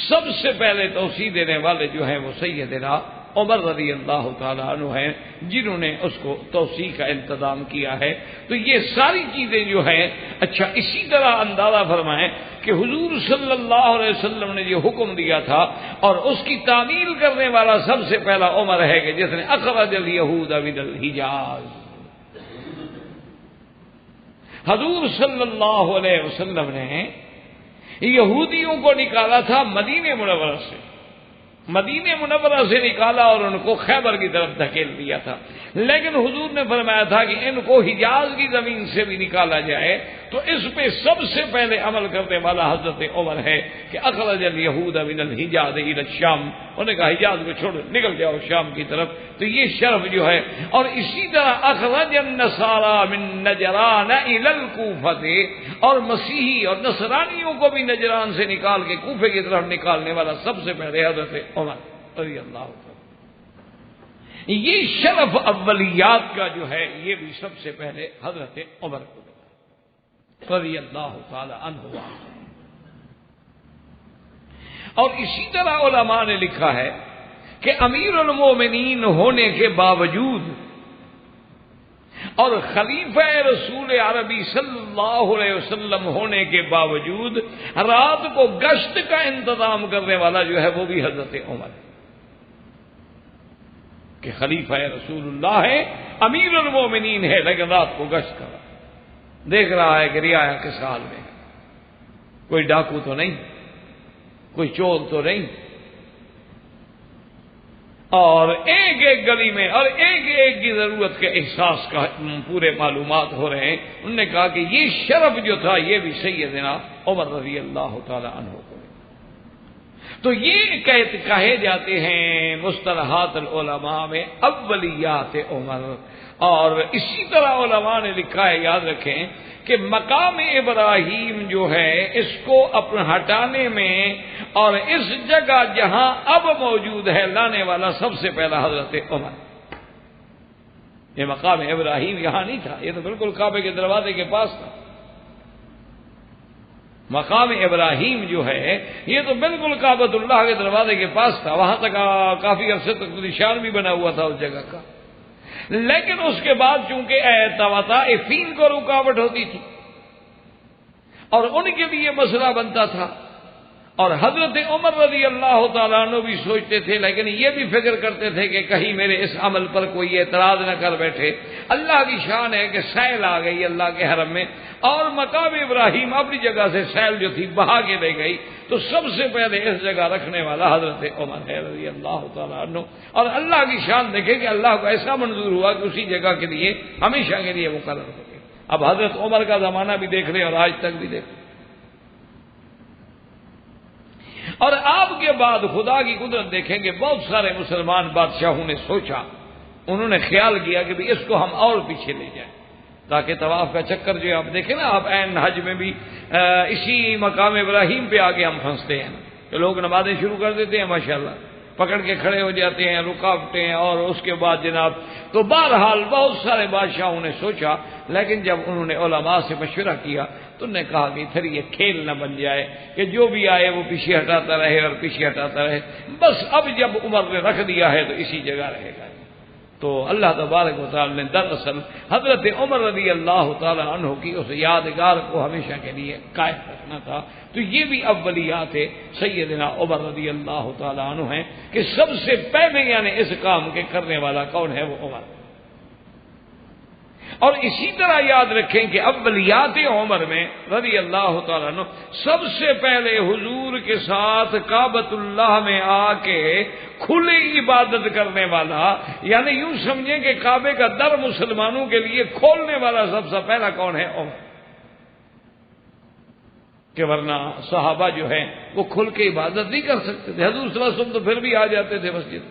سب سے پہلے توسیع دینے والے جو ہیں وہ سیدنا عمر رضی اللہ تعالیٰ عنہ ہیں، جنہوں نے اس کو توسیع کا انتظام کیا ہے. تو یہ ساری چیزیں جو ہیں، اچھا اسی طرح اندازہ فرمائیں کہ حضور صلی اللہ علیہ وسلم نے جو حکم دیا تھا اور اس کی تعمیل کرنے والا سب سے پہلا عمر ہے کہ جس نے اخرج الیہود من الحجاز. حضور صلی اللہ علیہ وسلم نے یہودیوں کو نکالا تھا مدینہ منورہ سے، مدینہ منورہ سے نکالا اور ان کو خیبر کی طرف دھکیل دیا تھا. لیکن حضور نے فرمایا تھا کہ ان کو حجاز کی زمین سے بھی نکالا جائے. تو اس پہ سب سے پہلے عمل کرنے والا حضرت عمر ہے کہ اخرج الیہود من الحجاز الی الشام. انہوں نے کہا حجاز کو چھوڑو، نکل جاؤ شام کی طرف. تو یہ شرف جو ہے. اور اسی طرح اخرج النصارى من نجران الی الکوفہ، اور مسیحی اور نصرانیوں کو بھی نجران سے نکال کے کوفے کی طرف نکالنے والا سب سے پہلے حضرت عمر رضی اللہ عنہ. یہ شرف اولیات کا جو ہے یہ بھی سب سے پہلے حضرت عمر کو رضی اللہ تعالی عنہ. اور اسی طرح علماء نے لکھا ہے کہ امیر المومنین ہونے کے باوجود اور خلیفہ رسول عربی صلی اللہ علیہ وسلم ہونے کے باوجود رات کو گشت کا انتظام کرنے والا جو ہے وہ بھی حضرت عمر ہے. کہ خلیفہ رسول اللہ ہے، امیر المومنین ہے، لیکن رات کو گشت کر دیکھ رہا ہے کہ رعایا کس حال میں ہے، کوئی ڈاکو تو نہیں، کوئی چور تو نہیں. اور ایک ایک گلی میں اور ایک ایک کی ضرورت کے احساس کا پورے معلومات ہو رہے ہیں. انہوں نے کہا کہ یہ شرف جو تھا یہ بھی سیدنا عمر رضی اللہ تعالی عنہ کو. تو یہ کہے جاتے ہیں مصطلحات العلماء میں اولیات عمر. اور اسی طرح علماء نے لکھا ہے، یاد رکھیں کہ مقام ابراہیم جو ہے اس کو اپنے ہٹانے میں اور اس جگہ جہاں اب موجود ہے لانے والا سب سے پہلا حضرت عمر. یہ مقام ابراہیم یہاں نہیں تھا، یہ تو بالکل کعبے کے دروازے کے پاس تھا. مقام ابراہیم جو ہے یہ تو بالکل کعبۃ اللہ کے دروازے کے پاس تھا. وہاں تک کافی عرصے تک نشان بھی بنا ہوا تھا اس جگہ کا. لیکن اس کے بعد چونکہ طوائفین کو رکاوٹ ہوتی تھی اور ان کے لیے مسئلہ بنتا تھا اور حضرت عمر رضی اللہ تعالیٰ عنہ بھی سوچتے تھے، لیکن یہ بھی فکر کرتے تھے کہ کہیں میرے اس عمل پر کوئی اعتراض نہ کر بیٹھے۔ اللہ کی شان ہے کہ سیل آ گئی اللہ کے حرم میں، اور مقام ابراہیم اپنی جگہ سے سیل جو تھی بہا کے لے گئی، تو سب سے پہلے اس جگہ رکھنے والا حضرت عمر ہے رضی اللہ تعالیٰ عنہ۔ اور اللہ کی شان دیکھیں کہ اللہ کو ایسا منظور ہوا کہ اسی جگہ کے لیے ہمیشہ کے لیے مقرر ہو گئے۔ اب حضرت عمر کا زمانہ بھی دیکھ رہے اور آج تک بھی دیکھ رہے۔ اور آپ کے بعد خدا کی قدرت دیکھیں گے، بہت سارے مسلمان بادشاہوں نے سوچا، انہوں نے خیال کیا کہ اس کو ہم اور پیچھے لے جائیں، تاکہ طواف کا چکر جو آپ دیکھیں نا، آپ عین حج میں بھی اسی مقام ابراہیم پہ آگے ہم پھنستے ہیں کہ لوگ نمازیں شروع کر دیتے ہیں، ماشاءاللہ پکڑ کے کھڑے ہو جاتے ہیں، رکاوٹیں، اور اس کے بعد جناب تو بہرحال بہت سارے بادشاہوں نے سوچا، لیکن جب انہوں نے علماء سے مشورہ کیا تو انہوں نے کہا کہ پھر یہ کھیل نہ بن جائے کہ جو بھی آئے وہ پیچھے ہٹاتا رہے اور پیچھے ہٹاتا رہے، بس اب جب عمر نے رکھ دیا ہے تو اسی جگہ رہے گا۔ تو اللہ تبارک و تعالی نے دراصل حضرت عمر رضی اللہ تعالی عنہ کی اس یادگار کو ہمیشہ کے لیے قائم رکھنا تھا۔ تو یہ بھی اولیات سیدنا عمر رضی اللہ تعالی عنہ ہیں کہ سب سے پہلے یعنی اس کام کے کرنے والا کون ہے؟ وہ عمر۔ اور اسی طرح یاد رکھیں کہ اولیات عمر میں رضی اللہ تعالیٰ عنہ سب سے پہلے حضور کے ساتھ کعبۃ اللہ میں آ کے کھلی عبادت کرنے والا، یعنی یوں سمجھیں کہ کعبے کا در مسلمانوں کے لیے کھولنے والا سب سے پہلا کون ہے؟ عمر۔ کہ ورنہ صحابہ جو ہیں وہ کھل کے عبادت نہیں کر سکتے تھے، حضور صلی اللہ علیہ وسلم تو پھر بھی آ جاتے تھے مسجد،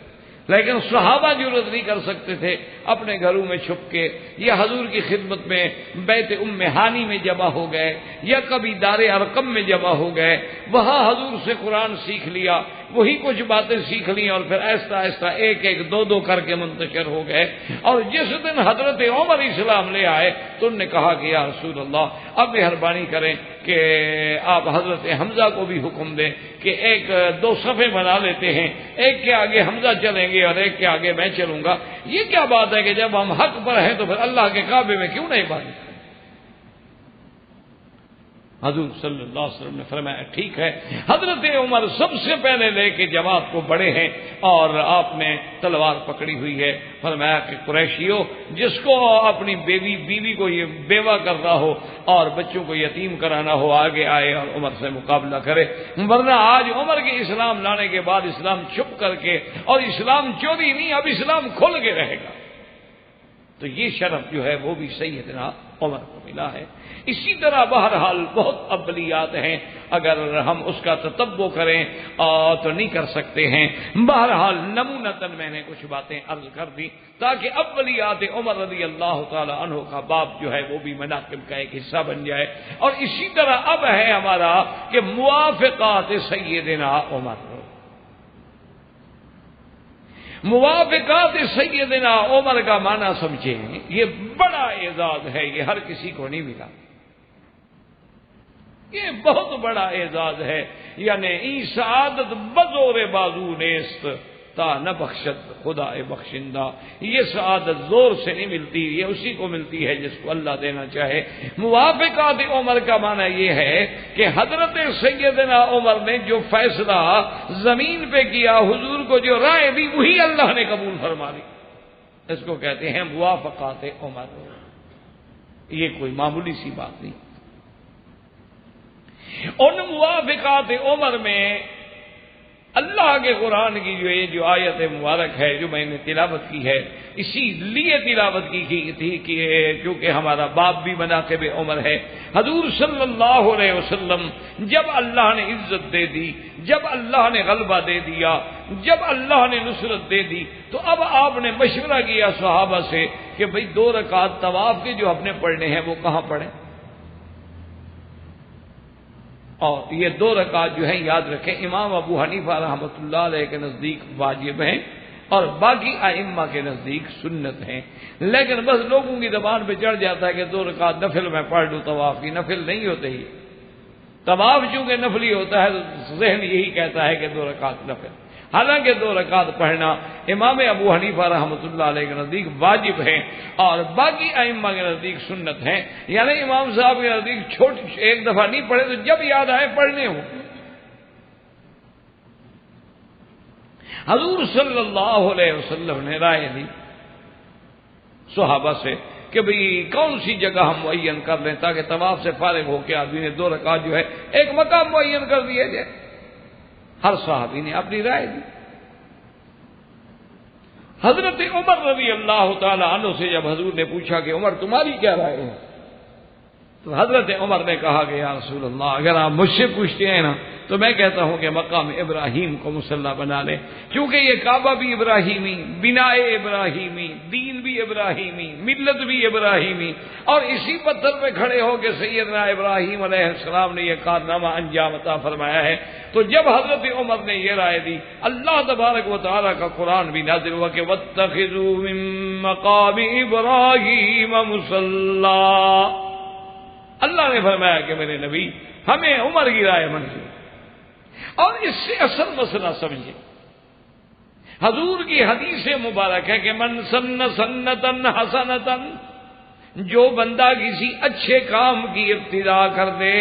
لیکن صحابہ جرأت نہیں کر سکتے تھے اپنے گھروں میں چھپ کے، یا حضور کی خدمت میں بیت ام ہانی میں جمع ہو گئے، یا کبھی دار ارقم میں جمع ہو گئے، وہاں حضور سے قرآن سیکھ لیا، وہی کچھ باتیں سیکھ لی اور پھر آہستہ آہستہ ایک ایک دو دو کر کے منتشر ہو گئے۔ اور جس دن حضرت عمر اسلام لے آئے تو انہوں نے کہا کہ یا رسول اللہ اب مہربانی کریں کہ آپ حضرت حمزہ کو بھی حکم دیں کہ ایک دو صفیں بنا لیتے ہیں، ایک کے آگے حمزہ چلیں گے اور ایک کے آگے میں چلوں گا۔ یہ کیا بات ہے کہ جب ہم حق پر ہیں تو پھر اللہ کے کعبے میں کیوں نہیں عبادت کریں؟ حضور صلی اللہ علیہ وسلم نے فرمایا ٹھیک ہے۔ حضرت عمر سب سے پہلے لے کے جماعت کو بڑے ہیں اور آپ نے تلوار پکڑی ہوئی ہے، فرمایا کہ قریشیوں جس کو اپنی بیوی کو یہ بیوہ کرنا ہو اور بچوں کو یتیم کرانا ہو آگے آئے اور عمر سے مقابلہ کرے، ورنہ آج عمر کے اسلام لانے کے بعد اسلام چھپ کر کے اور اسلام چوری نہیں، اب اسلام کھل کے رہے گا۔ تو یہ شرف جو ہے وہ بھی سیدنا عمر کو ملا ہے۔ اسی طرح بہرحال بہت اولیات ہیں، اگر ہم اس کا تتبع کریں تو نہیں کر سکتے ہیں۔ بہرحال نمونتاً میں نے کچھ باتیں عرض کر دی تاکہ اولیات عمر رضی اللہ تعالی عنہ کا باب جو ہے وہ بھی مناقب کا ایک حصہ بن جائے۔ اور اسی طرح اب ہے ہمارا کہ موافقات سیدنا عمر۔ موافقات سیدنا عمر کا معنی سمجھیں، یہ بڑا اعزاز ہے، یہ ہر کسی کو نہیں ملا، یہ بہت بڑا اعزاز ہے۔ یعنی ای سعادت بزور بازو نیست تا نہ بخشد خدا بخشندہ، یہ سعادت زور سے نہیں ملتی، یہ اسی کو ملتی ہے جس کو اللہ دینا چاہے۔ موافقات عمر کا معنی یہ ہے کہ حضرت سیدنا عمر نے جو فیصلہ زمین پہ کیا، حضور کو جو رائے دی، وہی اللہ نے قبول فرما لی، اس کو کہتے ہیں موافقات عمر۔ یہ کوئی معمولی سی بات نہیں۔ ان موافقات عمر میں اللہ کے قرآن کی جو آیت مبارک ہے جو میں نے تلاوت کی ہے، اسی لیے تلاوت کی تھی کہ کیونکہ ہمارا باب بھی مناقب عمر ہے۔ حضور صلی اللہ علیہ وسلم جب اللہ نے عزت دے دی، جب اللہ نے غلبہ دے دیا، جب اللہ نے نصرت دے دی، تو اب آپ نے مشورہ کیا صحابہ سے کہ بھئی 2 رکعت طواف کے جو اپنے پڑھنے ہیں وہ کہاں پڑھیں؟ اور یہ 2 رکعت جو ہیں یاد رکھیں امام ابو حنیفہ رحمۃ اللہ علیہ کے نزدیک واجب ہیں اور باقی ائمہ کے نزدیک سنت ہیں، لیکن بس لوگوں کی زبان پہ چڑھ جاتا ہے کہ 2 رکعت نفل میں پڑھ لوں، طواف کی نفل نہیں ہوتے ہی، طواف چونکہ نفلی ہوتا ہے تو ذہن یہی کہتا ہے کہ 2 رکعت نفل، حالانکہ 2 رکعت پڑھنا امام ابو حنیفہ رحمۃ اللہ علیہ کے نزدیک واجب ہے اور باقی ائمہ کے نزدیک سنت ہے۔ یعنی امام صاحب کے نزدیک ایک دفعہ نہیں پڑھے تو جب یاد آئے پڑھنے ہوں، حضور صلی اللہ علیہ وسلم نے رائے دی صحابہ سے کہ بھئی کون سی جگہ ہم معین کر لیں تاکہ طواف سے فارغ ہو کے آدمی نے 2 رکعت جو ہے ایک مقام معین کر دیا جائے. ہر صحابی نے اپنی رائے دی. حضرت عمر رضی اللہ تعالی عنہ سے جب حضور نے پوچھا کہ عمر تمہاری کیا رائے ہے، تو حضرت عمر نے کہا کہ یا رسول اللہ اگر آپ مجھ سے پوچھتے ہیں نا تو میں کہتا ہوں کہ مقام ابراہیم کو مصلی بنا لیں، کیونکہ یہ کعبہ بھی ابراہیمی، بناء ابراہیمی، دین بھی ابراہیمی، ملت بھی ابراہیمی، اور اسی پتھر پہ کھڑے ہو کے سیدنا ابراہیم علیہ السلام نے یہ کارنامہ انجام عطا فرمایا ہے. تو جب حضرت عمر نے یہ رائے دی، اللہ تبارک و تعالیٰ کا قرآن بھی نازل ہوا کہ وَاتَّخِذُوا مِن مَّقَامِ إِبْرَاهِيمَ مُصَلًّى. اللہ نے فرمایا کہ میرے نبی ہمیں عمر کی رائے منظور. اور اس سے اصل مسئلہ سمجھے، حضور کی حدیث مبارک ہے کہ من سن سنتن حسنتن، جو بندہ کسی اچھے کام کی ابتدا کر دے،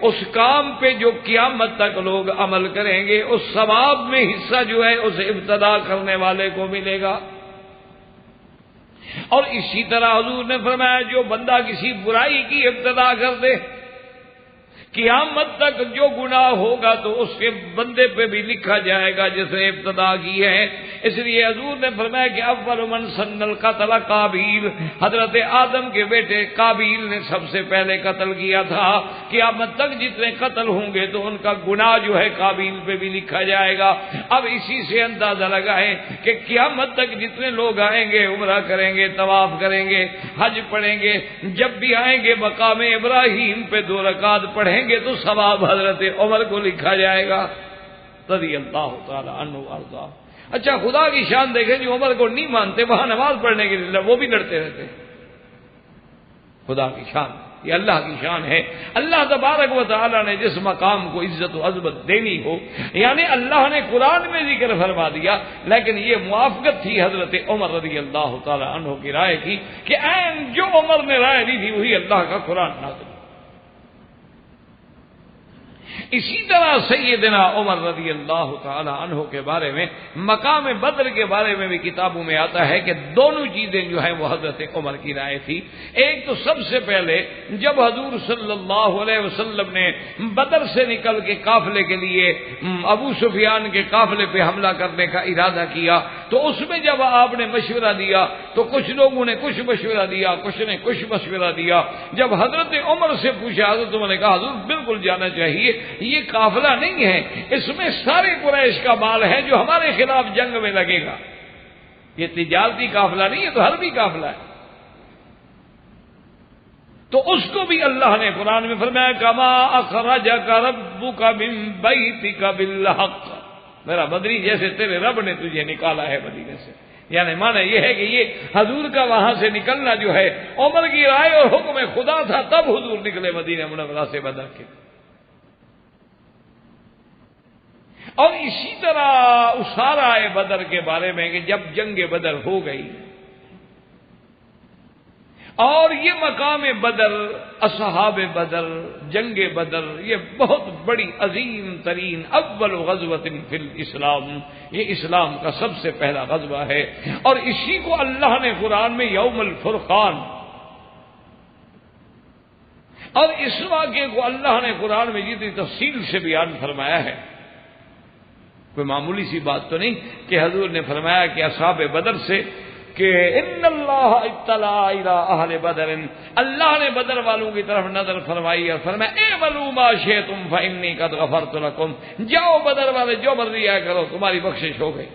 اس کام پہ جو قیامت تک لوگ عمل کریں گے اس ثواب میں حصہ جو ہے اس ابتدا کرنے والے کو ملے گا. اور اسی طرح حضور نے فرمایا جو بندہ کسی برائی کی ابتدا کر دے، قیامت تک جو گناہ ہوگا تو اس کے بندے پہ بھی لکھا جائے گا جس نے ابتدا کی ہے. اس لیے حضور نے فرمایا کہ اول من سن القتل قابیل، حضرت آدم کے بیٹے قابیل نے سب سے پہلے قتل کیا تھا. قیامت تک جتنے قتل ہوں گے تو ان کا گناہ جو ہے قابیل پہ بھی لکھا جائے گا. اب اسی سے اندازہ لگائیں کہ قیامت تک جتنے لوگ آئیں گے، عمرہ کریں گے، طواف کریں گے، حج پڑھیں گے، جب بھی آئیں گے مقام ابراہیم پہ 2 رکعت پڑھیں گے تو ثواب حضرت عمر کو لکھا جائے گا رضی اللہ تعالی عنہ وارضاہ. اچھا خدا کی شان دیکھیں جو عمر کو نہیں مانتے وہاں نماز پڑھنے کے لیے وہ بھی لڑتے رہتے. خدا کی شان، یہ اللہ کی شان ہے. اللہ تبارک و تعالی نے جس مقام کو عزت و عظمت دینی ہو، یعنی اللہ نے قرآن میں ذکر فرما دیا، لیکن یہ موافقت تھی حضرت عمر رضی اللہ تعالی عنہ کی رائے کی کہ عین جو عمر نے رائے دی تھی وہی اللہ کا قرآن نازل. اسی طرح سیدنا عمر رضی اللہ تعالی عنہ کے بارے میں، مقام بدر کے بارے میں بھی کتابوں میں آتا ہے کہ دونوں چیزیں جو ہیں وہ حضرت عمر کی رائے تھی. ایک تو سب سے پہلے جب حضور صلی اللہ علیہ وسلم نے بدر سے نکل کے قافلے کے لیے ابو سفیان کے قافلے پہ حملہ کرنے کا ارادہ کیا تو اس میں جب آپ نے مشورہ دیا تو کچھ لوگوں نے کچھ مشورہ دیا، کچھ نے کچھ مشورہ دیا. جب حضرت عمر سے پوچھا حضرت عمر نے کہا حضور بالکل جانا چاہیے، یہ قافلہ نہیں ہے، اس میں سارے قریش کا مال ہے جو ہمارے خلاف جنگ میں لگے گا. یہ تجارتی قافلہ نہیں ہے تو حربی قافلہ ہے. تو اس کو بھی اللہ نے قرآن میں فرمایا کما اخرجک ربک من بیتک بالحق، میرا بدری جیسے تیرے رب نے تجھے نکالا ہے مدینے سے. یعنی معنی یہ ہے کہ یہ حضور کا وہاں سے نکلنا جو ہے عمر کی رائے اور حکم خدا تھا، تب حضور نکلے مدینہ منورہ سے بدر کے. اور اسی طرح اسارہ بدر کے بارے میں کہ جب جنگ بدر ہو گئی اور یہ مقام بدر، اصحاب بدر، جنگ بدر، یہ بہت بڑی عظیم ترین اول غزوۃ فی الاسلام، یہ اسلام کا سب سے پہلا غزوہ ہے. اور اسی کو اللہ نے قرآن میں یوم الفرقان، اور اس واقعے کو اللہ نے قرآن میں جتنی تفصیل سے بیان فرمایا ہے، کوئی معمولی سی بات تو نہیں کہ حضور نے فرمایا کہ اصحاب بدر سے کہ ان اللہ اطلع الی اہل بدر، اللہ نے بدر والوں کی طرف نظر فرمائی اور فرمایا اعملوا ما شئتم فانی قد غفرت لکم، جاؤ بدر والے جو مرضی آیا کرو تمہاری بخشش ہو گئی.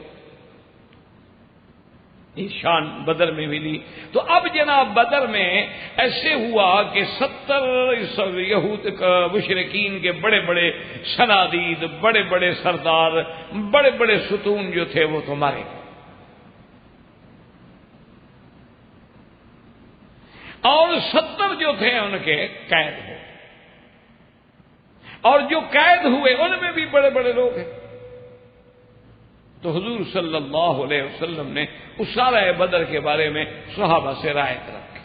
یہ شان بدر میں ملی. تو اب جناب بدر میں ایسے ہوا کہ 70 یہود مشرکین کے بڑے بڑے صنادید، بڑے بڑے سردار، بڑے بڑے ستون جو تھے وہ تو مارے گئے. اور 70 جو تھے ان کے قید ہوئے، اور جو قید ہوئے ان میں بھی بڑے بڑے لوگ ہیں. تو حضور صلی اللہ علیہ وسلم نے اسارہ بدر کے بارے میں صحابہ سے رائے رکھی،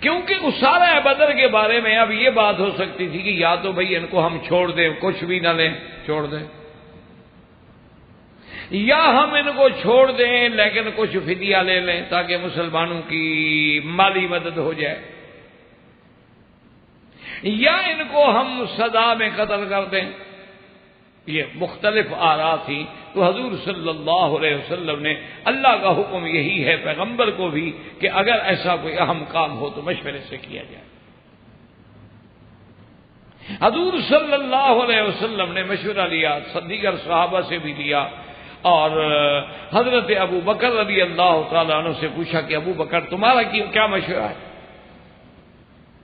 کیونکہ اسارہ بدر کے بارے میں اب یہ بات ہو سکتی تھی کہ یا تو بھئی ان کو ہم چھوڑ دیں، کچھ بھی نہ لیں، چھوڑ دیں، یا ہم ان کو چھوڑ دیں لیکن کچھ فدیہ لے لیں تاکہ مسلمانوں کی مالی مدد ہو جائے، یا ان کو ہم سزا میں قتل کر دیں۔ یہ مختلف آراء تھی، تو حضور صلی اللہ علیہ وسلم نے، اللہ کا حکم یہی ہے پیغمبر کو بھی کہ اگر ایسا کوئی اہم کام ہو تو مشورے سے کیا جائے۔ حضور صلی اللہ علیہ وسلم نے مشورہ لیا، دیگر صحابہ سے بھی لیا، اور حضرت ابو بکر رضی اللہ تعالیٰ عنہ سے پوچھا کہ ابو بکر تمہارا کیا مشورہ ہے؟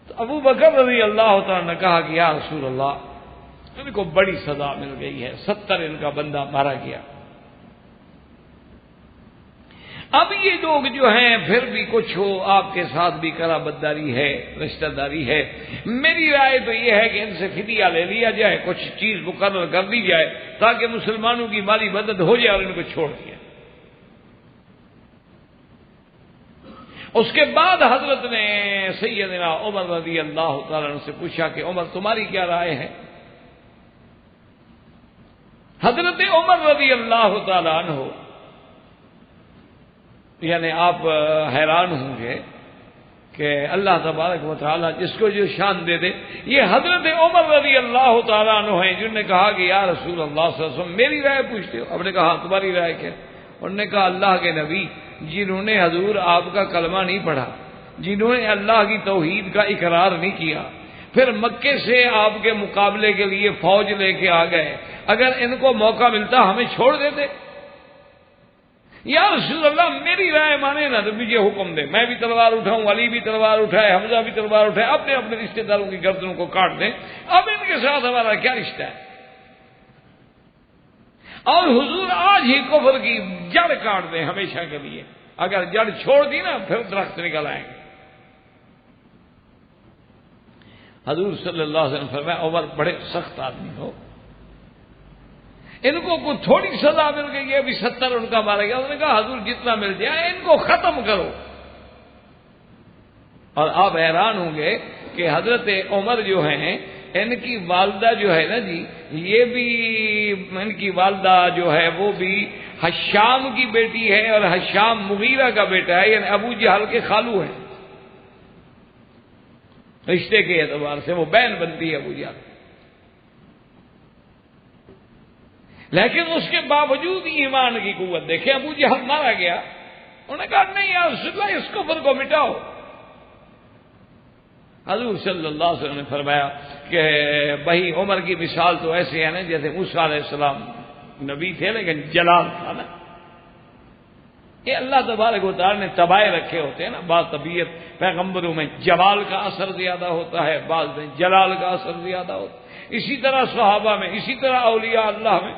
تو ابو بکر رضی اللہ تعالیٰ نے کہا کہ یا رسول اللہ، ان کو بڑی سزا مل گئی ہے، 70 ان کا بندہ مارا گیا، اب یہ لوگ جو ہیں پھر بھی کچھ ہو آپ کے ساتھ بھی قرابت داری ہے، رشتہ داری ہے، میری رائے تو یہ ہے کہ ان سے فدیہ لے لیا جائے، کچھ چیز مقرر کر دی جائے تاکہ مسلمانوں کی مالی مدد ہو جائے اور ان کو چھوڑ دیا۔ اس کے بعد حضرت نے سیدنا عمر رضی اللہ تعالیٰ عنہ سے پوچھا کہ عمر تمہاری کیا رائے ہے؟ حضرت عمر رضی اللہ تعالیٰ عنہ، یعنی آپ حیران ہوں گے کہ اللہ تبارک و تعالیٰ جس کو جو شان دے دے، یہ حضرت عمر رضی اللہ تعالیٰ عنہ ہیں جنہوں نے کہا کہ یا رسول اللہ صلی اللہ علیہ وسلم میری رائے پوچھتے ہو؟ آپ نے کہا تمہاری رائے کیا؟ انہوں نے کہا اللہ کے نبی جنہوں نے حضور آپ کا کلمہ نہیں پڑھا، جنہوں نے اللہ کی توحید کا اقرار نہیں کیا، پھر مکے سے آپ کے مقابلے کے لیے فوج لے کے آ گئے، اگر ان کو موقع ملتا ہمیں چھوڑ دیتے؟ یا رسول اللہ میری رائے مانے نا تو مجھے حکم دے، میں بھی تلوار اٹھاؤں، علی بھی تلوار اٹھائے، حمزہ بھی تلوار اٹھائے، اپنے اپنے رشتہ داروں کی گردنوں کو کاٹ دیں، اب ان کے ساتھ ہمارا کیا رشتہ ہے؟ اور حضور آج ہی کفر کی جڑ کاٹ دیں ہمیشہ کے لیے، اگر جڑ چھوڑ دی نا پھر درخت نکل آئیں گے۔ حضور صلی اللہ علیہ وسلم فرمایا عمر بڑے سخت آدمی ہو، ان کو کوئی تھوڑی سزا مل گئی ہے، ابھی 70 ان کا مارا گیا۔ انہوں نے کہا حضور جتنا مل جائے ان کو ختم کرو۔ اور آپ حیران ہوں گے کہ حضرت عمر جو ہیں ان کی والدہ جو ہے نا جی، یہ بھی ان کی والدہ جو ہے وہ بھی حشام کی بیٹی ہے، اور حشام مغیرہ کا بیٹا ہے، یعنی ابو جہل کے خالو ہیں، رشتے کے اعتبار سے وہ بہن بنتی ہے ابو جہل۔ لیکن اس کے باوجود ایمان کی قوت دیکھیں، ابو جہل مارا گیا، انہوں نے کہا نہیں یا رسول اللہ اس کفر کو مٹاؤ۔ حضور صلی اللہ علیہ وسلم نے فرمایا کہ بھائی عمر کی مثال تو ایسے ہے نا جیسے موسیٰ علیہ السلام نبی تھے لیکن جلال تھا نا، یہ اللہ تبارک و تعالیٰ نے تبائے رکھے ہوتے ہیں نا، بعض طبیعت پیغمبروں میں جمال کا اثر زیادہ ہوتا ہے، بعض میں جلال کا اثر زیادہ ہوتا ہے، اسی طرح صحابہ میں، اسی طرح اولیاء اللہ میں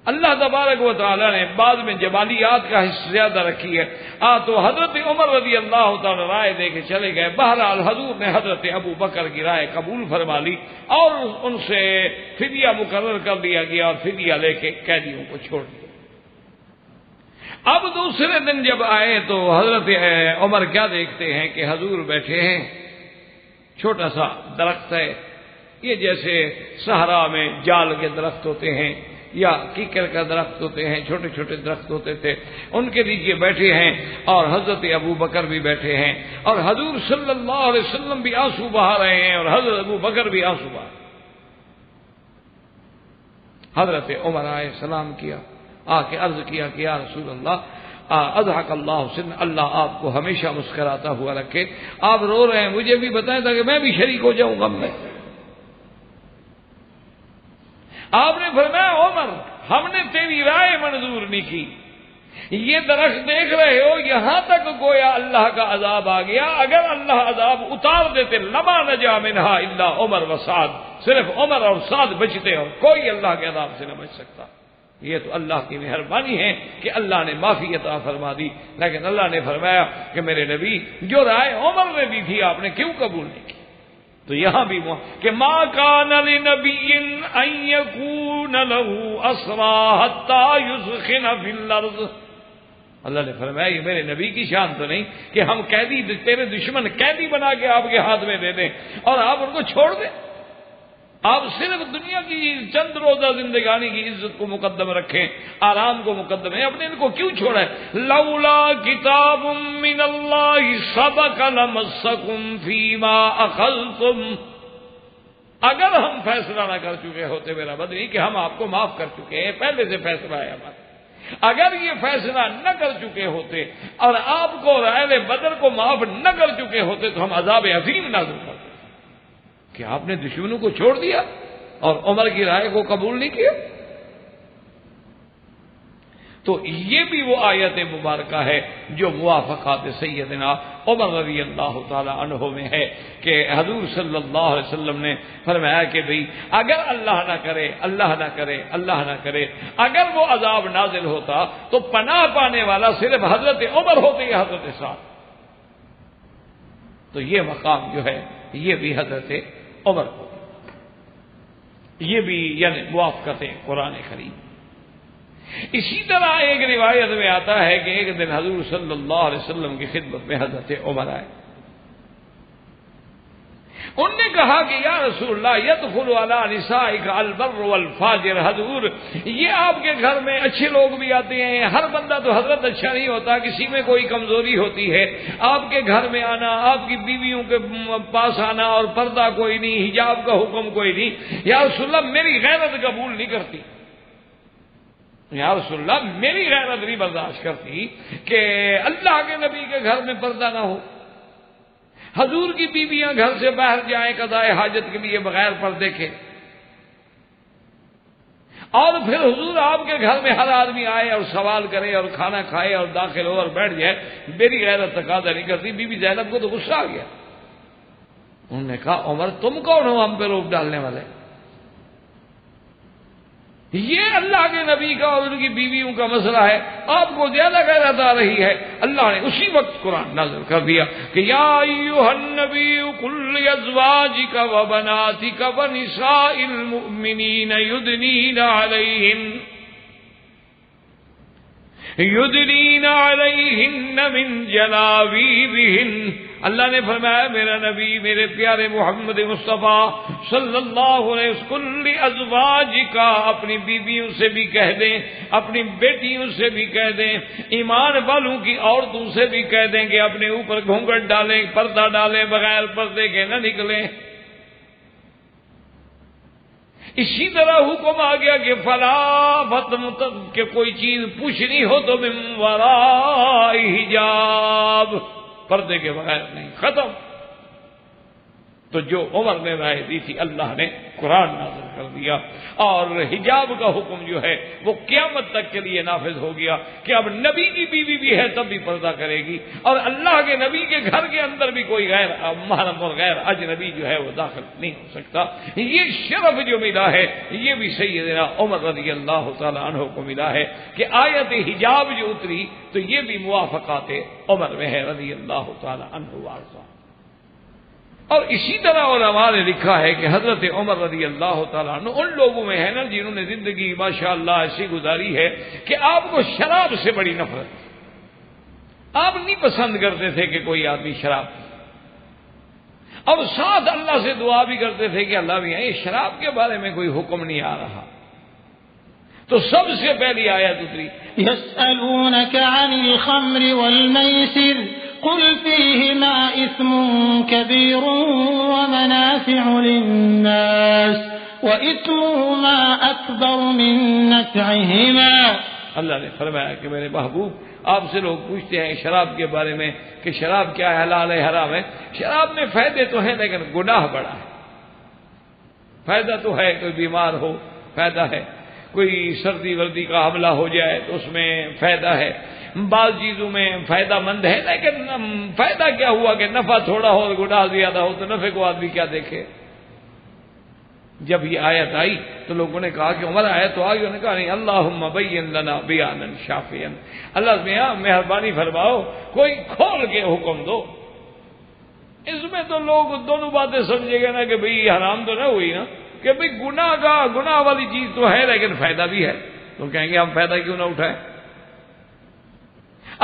اللہ تبارک و تعالیٰ نے بعض میں جمالیات کا حصہ زیادہ رکھی ہے۔ تو حضرت عمر رضی اللہ تعالیٰ رائے دے کے چلے گئے، بہرحال حضور نے حضرت ابو بکر کی رائے قبول فرما لی اور ان سے فدیہ مقرر کر دیا گیا اور فدیہ لے کے قیدیوں کو چھوڑ دیا۔ اب دوسرے دن جب آئے تو حضرت عمر کیا دیکھتے ہیں کہ حضور بیٹھے ہیں، چھوٹا سا درخت ہے، یہ جیسے صحرا میں جال کے درخت ہوتے ہیں یا کیکر کا درخت ہوتے ہیں، چھوٹے چھوٹے درخت ہوتے تھے، ان کے نیچے بیٹھے ہیں اور حضرت ابو بکر بھی بیٹھے ہیں، اور حضور صلی اللہ علیہ وسلم بھی آنسو بہا رہے ہیں اور حضرت ابو بکر بھی آنسو بہا۔ حضرت عمر آئے، سلام کیا، آ کے عرض کیا کہ یا رسول اللہ اضحک اللہ سن، اللہ آپ کو ہمیشہ مسکراتا ہوا رکھے، آپ رو رہے ہیں مجھے بھی بتائیں تاکہ میں بھی شریک ہو جاؤں غم میں۔ آپ نے فرمایا عمر ہم نے تیری رائے منظور نہیں کی، یہ درخت دیکھ رہے ہو یہاں تک گویا اللہ کا عذاب آ گیا، اگر اللہ عذاب اتار دیتے لما نجا منہا الا عمر و سعد، صرف عمر اور سعد بچتے اور کوئی اللہ کے عذاب سے نہ بچ سکتا۔ یہ تو اللہ کی مہربانی ہے کہ اللہ نے معافی عطا فرما دی، لیکن اللہ نے فرمایا کہ میرے نبی جو رائے عمر نے دی تھی آپ نے کیوں قبول نہیں کی؟ تو یہاں بھی کہ ما کان لنبی ان یکون له اسری حتی یسخن فی الارض، اللہ نے فرمایا یہ میرے نبی کی شان تو نہیں کہ ہم قیدی، تیرے دشمن قیدی بنا کے آپ کے ہاتھ میں دے دیں اور آپ ان کو چھوڑ دیں۔ آپ صرف دنیا کی چند روزہ زندگانی کی عزت کو مقدم رکھیں، آرام کو مقدم ہے، اپنے ان کو کیوں چھوڑا ہے؟ لولا کتاب من اللہ سبق لمسکم فیما اخذتم، اگر ہم فیصلہ نہ کر چکے ہوتے میرا بدری کہ ہم آپ کو معاف کر چکے ہیں، پہلے سے فیصلہ ہے ہمارا، اگر یہ فیصلہ نہ کر چکے ہوتے اور آپ کو اور اہل بدر کو معاف نہ کر چکے ہوتے تو ہم عذاب عظیم نازل کرتے کہ آپ نے دشمنوں کو چھوڑ دیا اور عمر کی رائے کو قبول نہیں کیا۔ تو یہ بھی وہ آیت مبارکہ ہے جو موافقات سیدنا عمر رضی اللہ تعالی عنہ میں ہے کہ حضور صلی اللہ علیہ وسلم نے فرمایا کہ بھئی اگر اللہ نہ کرے اللہ نہ کرے اللہ نہ کرے اگر وہ عذاب نازل ہوتا تو پناہ پانے والا صرف حضرت عمر ہوتے یا حضرت سعد، تو یہ مقام جو ہے یہ بھی حضرت عمر کو، یہ بھی یعنی موافقت قرآن کریم۔ اسی طرح ایک روایت میں آتا ہے کہ ایک دن حضور صلی اللہ علیہ وسلم کی خدمت میں حضرت عمر آئے، انہوں نے کہا کہ یا رسول اللہ یدخل علی نسائک البر والفاجر، حضور یہ آپ کے گھر میں اچھے لوگ بھی آتے ہیں، ہر بندہ تو حضرت اچھا نہیں ہوتا، کسی میں کوئی کمزوری ہوتی ہے، آپ کے گھر میں آنا، آپ کی بیویوں کے پاس آنا اور پردہ کوئی نہیں، حجاب کا حکم کوئی نہیں، یا رسول اللہ میری غیرت قبول نہیں کرتی، یا رسول اللہ میری غیرت نہیں برداشت کرتی کہ اللہ کے نبی کے گھر میں پردہ نہ ہو، حضور کی بیویاں گھر سے باہر جائیں قضاء حاجت کے لیے بغیر پردے کے، اور پھر حضور آپ کے گھر میں ہر آدمی آئے اور سوال کرے اور کھانا کھائے اور داخل ہو اور بیٹھ جائے، میری غیرت تقاضا نہیں کرتی۔ بی بی زینب کو تو غصہ آ گیا، انہوں نے کہا عمر تم کون ہو ہم پہ روک ڈالنے والے؟ یہ اللہ کے نبی کا اور ان کی بیویوں کا مسئلہ ہے، آپ کو زیادہ غیرت آ رہی ہے۔ اللہ نے اسی وقت قرآن نازل کر دیا کہ یا ایھا النبی قل لازواجک وبناتک ونساء المؤمنین یدنین علیہن من جلابیبہن، اللہ نے فرمایا میرا نبی میرے پیارے محمد مصطفیٰ صلی اللہ علیہ وسلم ازواج کا اپنی بیویوں سے بھی کہہ دیں، اپنی بیٹیوں سے بھی کہہ دیں، ایمان والوں کی عورتوں سے بھی کہہ دیں کہ اپنے اوپر گھونگھٹ ڈالیں، پردہ ڈالیں، بغیر پردے کے نہ نکلیں۔ اسی طرح حکم آ گیا کہ فلا کہ کوئی چیز پوچھنی ہو تو من وراء حجاب، پردے کے بغیر نہیں، ختم۔ تو جو عمر نے رائے دی تھی اللہ نے قرآن نازل کر دیا، اور حجاب کا حکم جو ہے وہ قیامت تک کے لیے نافذ ہو گیا کہ اب نبی کی بیوی بھی ہے تب بھی پردہ کرے گی، اور اللہ کے نبی کے گھر کے اندر بھی کوئی غیر محرم اور غیر اجنبی جو ہے وہ داخل نہیں ہو سکتا۔ یہ شرف جو ملا ہے یہ بھی سیدنا عمر رضی اللہ تعالی عنہ کو ملا ہے کہ آیت حجاب جو اتری تو یہ بھی موافقات عمر میں ہے رضی اللہ تعالی عنہ وارضاہ۔ اور اسی طرح علماء نے لکھا ہے کہ حضرت عمر رضی اللہ تعالیٰ عنہ ان لوگوں میں ہے نا جنہوں نے زندگی ماشاءاللہ ایسی گزاری ہے کہ آپ کو شراب سے بڑی نفرت تھی، آپ نہیں پسند کرتے تھے کہ کوئی آدمی شراب پی، اور ساتھ اللہ سے دعا بھی کرتے تھے کہ اللہ بھی یہ شراب کے بارے میں کوئی حکم نہیں آ رہا۔ تو سب سے پہلی آیت اتری يسألونك عن الخمر والميسر قل فيهما إثم كبير ومنافع للناس وإثمهما أكبر من نفعهما۔ اللہ نے فرمایا کہ میرے محبوب آپ سے لوگ پوچھتے ہیں شراب کے بارے میں کہ شراب کیا ہے، حلال ہے حرام ہے۔ شراب میں فائدے تو ہیں لیکن گناہ بڑا ہے۔ فائدہ تو ہے، کوئی بیمار ہو فائدہ ہے، کوئی سردی وردی کا حملہ ہو جائے تو اس میں فائدہ ہے، بعض چیزوں میں فائدہ مند ہے، لیکن فائدہ کیا ہوا کہ نفع تھوڑا ہو اور گناہ زیادہ ہو تو نفع کو آدمی کیا دیکھے۔ جب یہ آیت آئی تو لوگوں نے کہا کہ عمر آیت تو آئی، انہوں نے کہا نہیں اللہم بین لنا بیانا شافیا، اللہ میاں مہربانی فرماؤ کوئی کھول کے حکم دو۔ اس میں تو لوگ دونوں باتیں سمجھے گا نا کہ بھئی حرام تو نہ ہوئی نا، کہ بھئی گناہ والی چیز تو ہے لیکن فائدہ بھی ہے، تو کہیں گے ہم فائدہ کیوں نہ اٹھائیں۔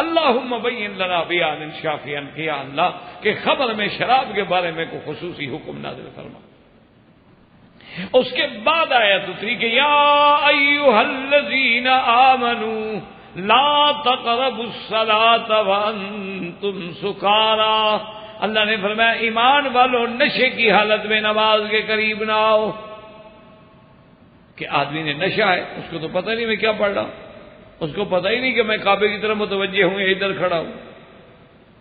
اللہم بین لنا بیانا شافیا، کہ اللہ کہ خبر میں شراب کے بارے میں کوئی خصوصی حکم نازل فرما۔ اس کے بعد آیت اتری کہ یا ایھا الذین آمنوا لا تقربوا الصلاة وانتم سکارى، اللہ نے فرمایا ایمان والو نشے کی حالت میں نماز کے قریب نہ آؤ. کہ آدمی نے نشہ ہے، اس کو تو پتہ نہیں میں کیا پڑھ رہا ہوں، اس کو پتہ ہی نہیں کہ میں کعبے کی طرف متوجہ ہوں یا ادھر کھڑا ہوں.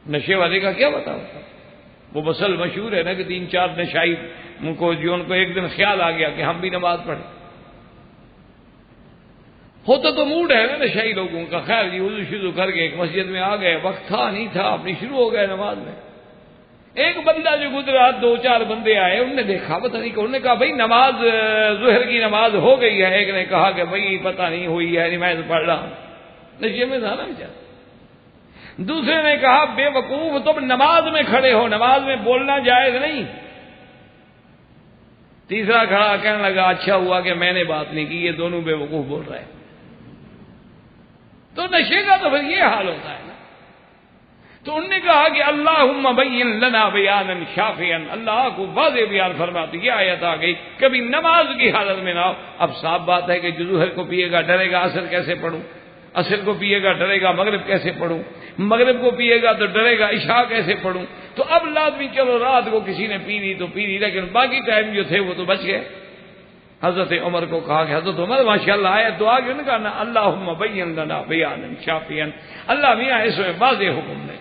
نشے والے کا کیا پتا ہوتا؟ وہ مسل مشہور ہے نا کہ 3-4 نشائی ان کو ایک دن خیال آ گیا کہ ہم بھی نماز پڑھیں. ہوتا تو موڈ ہے نا نشائی لوگوں کا. خیر جی وضو شروع کر کے ایک مسجد میں آ گئے، وقت تھا نہیں تھا، اپنی شروع ہو گئے نماز میں. ایک بندہ جو گزرا، 2-4 بندے آئے، انہوں نے دیکھا پتہ نہیں کہ، انہوں نے کہا بھائی نماز ظہر کی نماز ہو گئی ہے. ایک نے کہا کہ بھائی پتہ نہیں ہوئی ہے، میں تو پڑھ رہا ہوں. نشے میں تھا نا بیچارہ. دوسرے نے کہا بے وقوف تم نماز میں کھڑے ہو، نماز میں بولنا جائز نہیں. تیسرا کھڑا کہنے لگا اچھا ہوا کہ میں نے بات نہیں کی، یہ دونوں بے وقوف بول رہے ہیں. تو نشے کا تو پھر یہ حال ہوتا ہے نا. تو انہوں نے کہا کہ اللہم بین لنا بیانا شافیا، اللہ کو واضح بیان فرماتی. یہ آیت آ گئی کبھی نماز کی حالت میں نہ ہو. اب صاف بات ہے کہ جو ظہر کو پیے گا ڈرے گا عصر کیسے پڑھوں، عصر کو پیے گا ڈرے گا مغرب کیسے پڑھوں، مغرب کو پیے گا تو ڈرے گا عشاء کیسے پڑھوں. تو اب لازمی چلو رات کو کسی نے پی لی تو پی لی، لیکن باقی ٹائم جو تھے وہ تو بچ گئے. حضرت عمر کو کہا کہ حضرت عمر ماشاءاللہ آئے دعا کیوں نہیں کرنا اللہم بین لنا بیانا شافیا، اللہ میاں اس میں واضح حکم دے.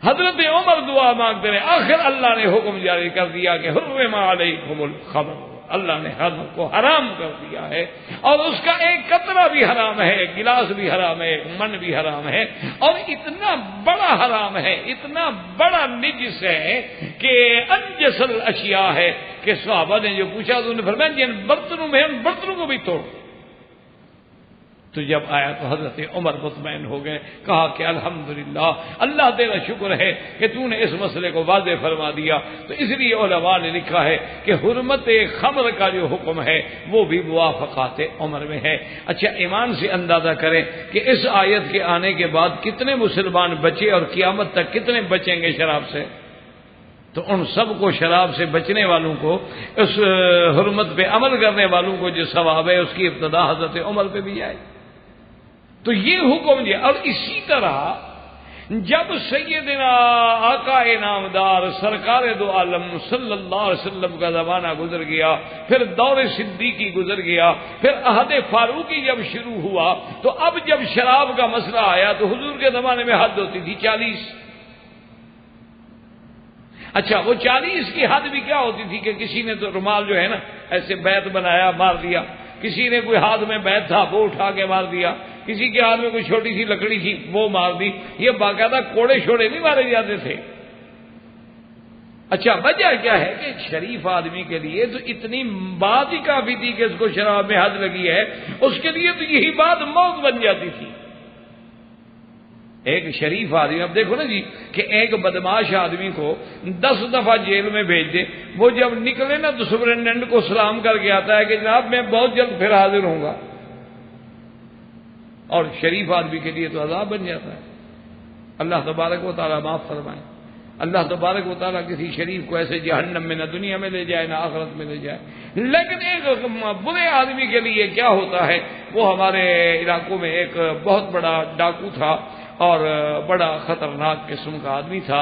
حضرت عمر دعا مانگتے رہے، آخر اللہ نے حکم جاری کر دیا کہ حرم علیکم الخمر، اللہ نے خمر کو حرام کر دیا ہے، اور اس کا ایک قطرہ بھی حرام ہے، ایک گلاس بھی حرام ہے، ایک من بھی حرام ہے. اور اتنا بڑا حرام ہے، اتنا بڑا نجس ہے کہ انجس الاشیاء ہے کہ صحابہ نے جو پوچھا تو انہوں نے فرمایا جن برتنوں میں ان برتنوں کو بھی توڑ. تو جب آیا تو حضرت عمر مطمئن ہو گئے، کہا کہ الحمدللہ اللہ تیرا شکر ہے کہ تو نے اس مسئلے کو واضح فرما دیا. تو اس لیے علماء نے لکھا ہے کہ حرمت خمر کا جو حکم ہے وہ بھی موافقات عمر میں ہے. اچھا ایمان سے اندازہ کریں کہ اس آیت کے آنے کے بعد کتنے مسلمان بچے اور قیامت تک کتنے بچیں گے شراب سے. تو ان سب کو شراب سے بچنے والوں کو، اس حرمت پہ عمل کرنے والوں کو جو ثواب ہے اس کی ابتدا حضرت عمر پہ بھی جائے. تو یہ حکم دیا. اور اسی طرح جب سیدنا آقا نامدار سرکار دو عالم صلی اللہ علیہ وسلم کا زمانہ گزر گیا، پھر دور صدیقی گزر گیا، پھر عہد فاروقی جب شروع ہوا، تو اب جب شراب کا مسئلہ آیا تو حضور کے زمانے میں حد ہوتی تھی 40. اچھا وہ 40 کی حد بھی کیا ہوتی تھی کہ کسی نے تو رومال جو ہے نا ایسے بیت بنایا مار دیا، کسی نے کوئی ہاتھ میں بیت تھا وہ اٹھا کے مار دیا، کسی کے ہاتھ میں کوئی چھوٹی سی لکڑی تھی وہ مار دی. یہ باقاعدہ کوڑے شوڑے نہیں مارے جاتے تھے. اچھا وجہ کیا ہے کہ شریف آدمی کے لیے تو اتنی بات ہی کافی تھی کہ اس کو شراب میں حد لگی ہے، اس کے لیے تو یہی بات موت بن جاتی تھی. ایک شریف آدمی، اب دیکھو نا جی کہ ایک بدماش آدمی کو 10 دفعہ جیل میں بھیج دے، وہ جب نکلے نا تو سپرنٹینڈنٹ کو سلام کر کے آتا ہے کہ جناب میں بہت جلد پھر حاضر ہوں گا. اور شریف آدمی کے لیے تو عذاب بن جاتا ہے. اللہ تبارک و تعالیٰ معاف فرمائے. اللہ تبارک و تعالیٰ کسی شریف کو ایسے جہنم میں نہ دنیا میں لے جائے نہ آخرت میں لے جائے. لیکن ایک برے آدمی کے لیے کیا ہوتا ہے، وہ ہمارے علاقوں میں ایک بہت بڑا ڈاکو تھا اور بڑا خطرناک قسم کا آدمی تھا.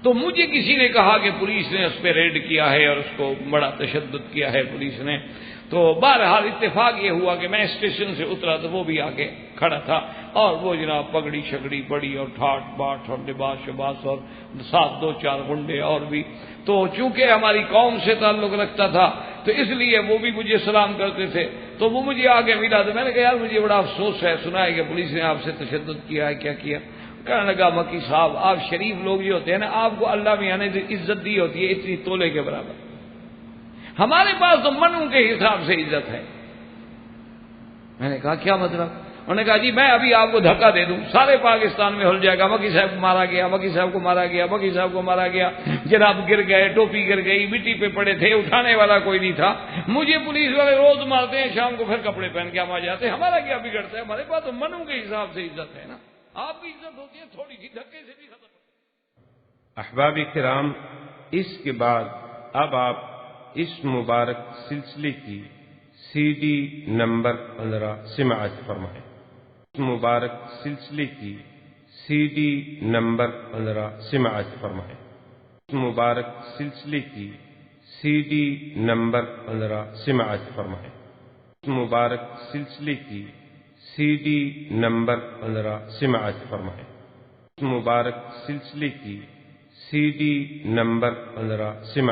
تو مجھے کسی نے کہا کہ پولیس نے اس پہ ریڈ کیا ہے اور اس کو بڑا تشدد کیا ہے پولیس نے. تو بہرحال اتفاق یہ ہوا کہ میں اسٹیشن سے اترا تو وہ بھی آگے کھڑا تھا، اور وہ جناب پگڑی شگڑی بڑی اور ٹھاٹ باٹ اور لباس شباس اور ساتھ 2-4 گنڈے اور بھی. تو چونکہ ہماری قوم سے تعلق رکھتا تھا تو اس لیے وہ بھی مجھے سلام کرتے تھے. تو وہ مجھے آگے ملا تو میں نے کہا یار مجھے بڑا افسوس ہے، سنا ہے کہ پولیس نے آپ سے تشدد کیا ہے، کیا کیا؟ کہنے لگا مکی صاحب آپ شریف لوگ جو ہوتے ہیں نا آپ کو اللہ میاں نے عزت دی ہوتی ہے اتنی تولے کے برابر، ہمارے پاس تو منوں کے حساب سے عزت ہے. میں نے کہا کیا مطلب؟ انہوں نے کہا جی میں ابھی آپ کو دھکا دے دوں سارے پاکستان میں ہل جائے گا مکی صاحب کو مارا گیا، مکی صاحب کو مارا گیا، مکی صاحب کو مارا گیا، جناب گر گئے، ٹوپی گر گئی، مٹی پہ پڑے تھے، اٹھانے والا کوئی نہیں تھا. مجھے پولیس والے روز مارتے ہیں، شام کو پھر کپڑے پہن کے ہم آ جاتے ہیں. ہمارا کیا بگڑتا ہے؟ ہمارے پاس تو منوں کے حساب سے عزت ہے نا. آپ کی عزت ہوتی ہے تھوڑی سی دھکے سے بھی ختم. احباب کرام، اس کے بعد اب آپ اس مبارک سلسلے کی سی ڈی نمبر 15 سماعت فرمائیں۔ اس مبارک سلسلے کی سی ڈی نمبر 15 سماعت فرمائیں۔ اس مبارک سلسلے کی سی ڈی نمبر 15 سماعت فرمائیں۔ اس مبارک سلسلے کی سی ڈی نمبر 15 سماعت فرمائیں۔ اس مبارک سلسلے کی سی ڈی نمبر 15 سماعت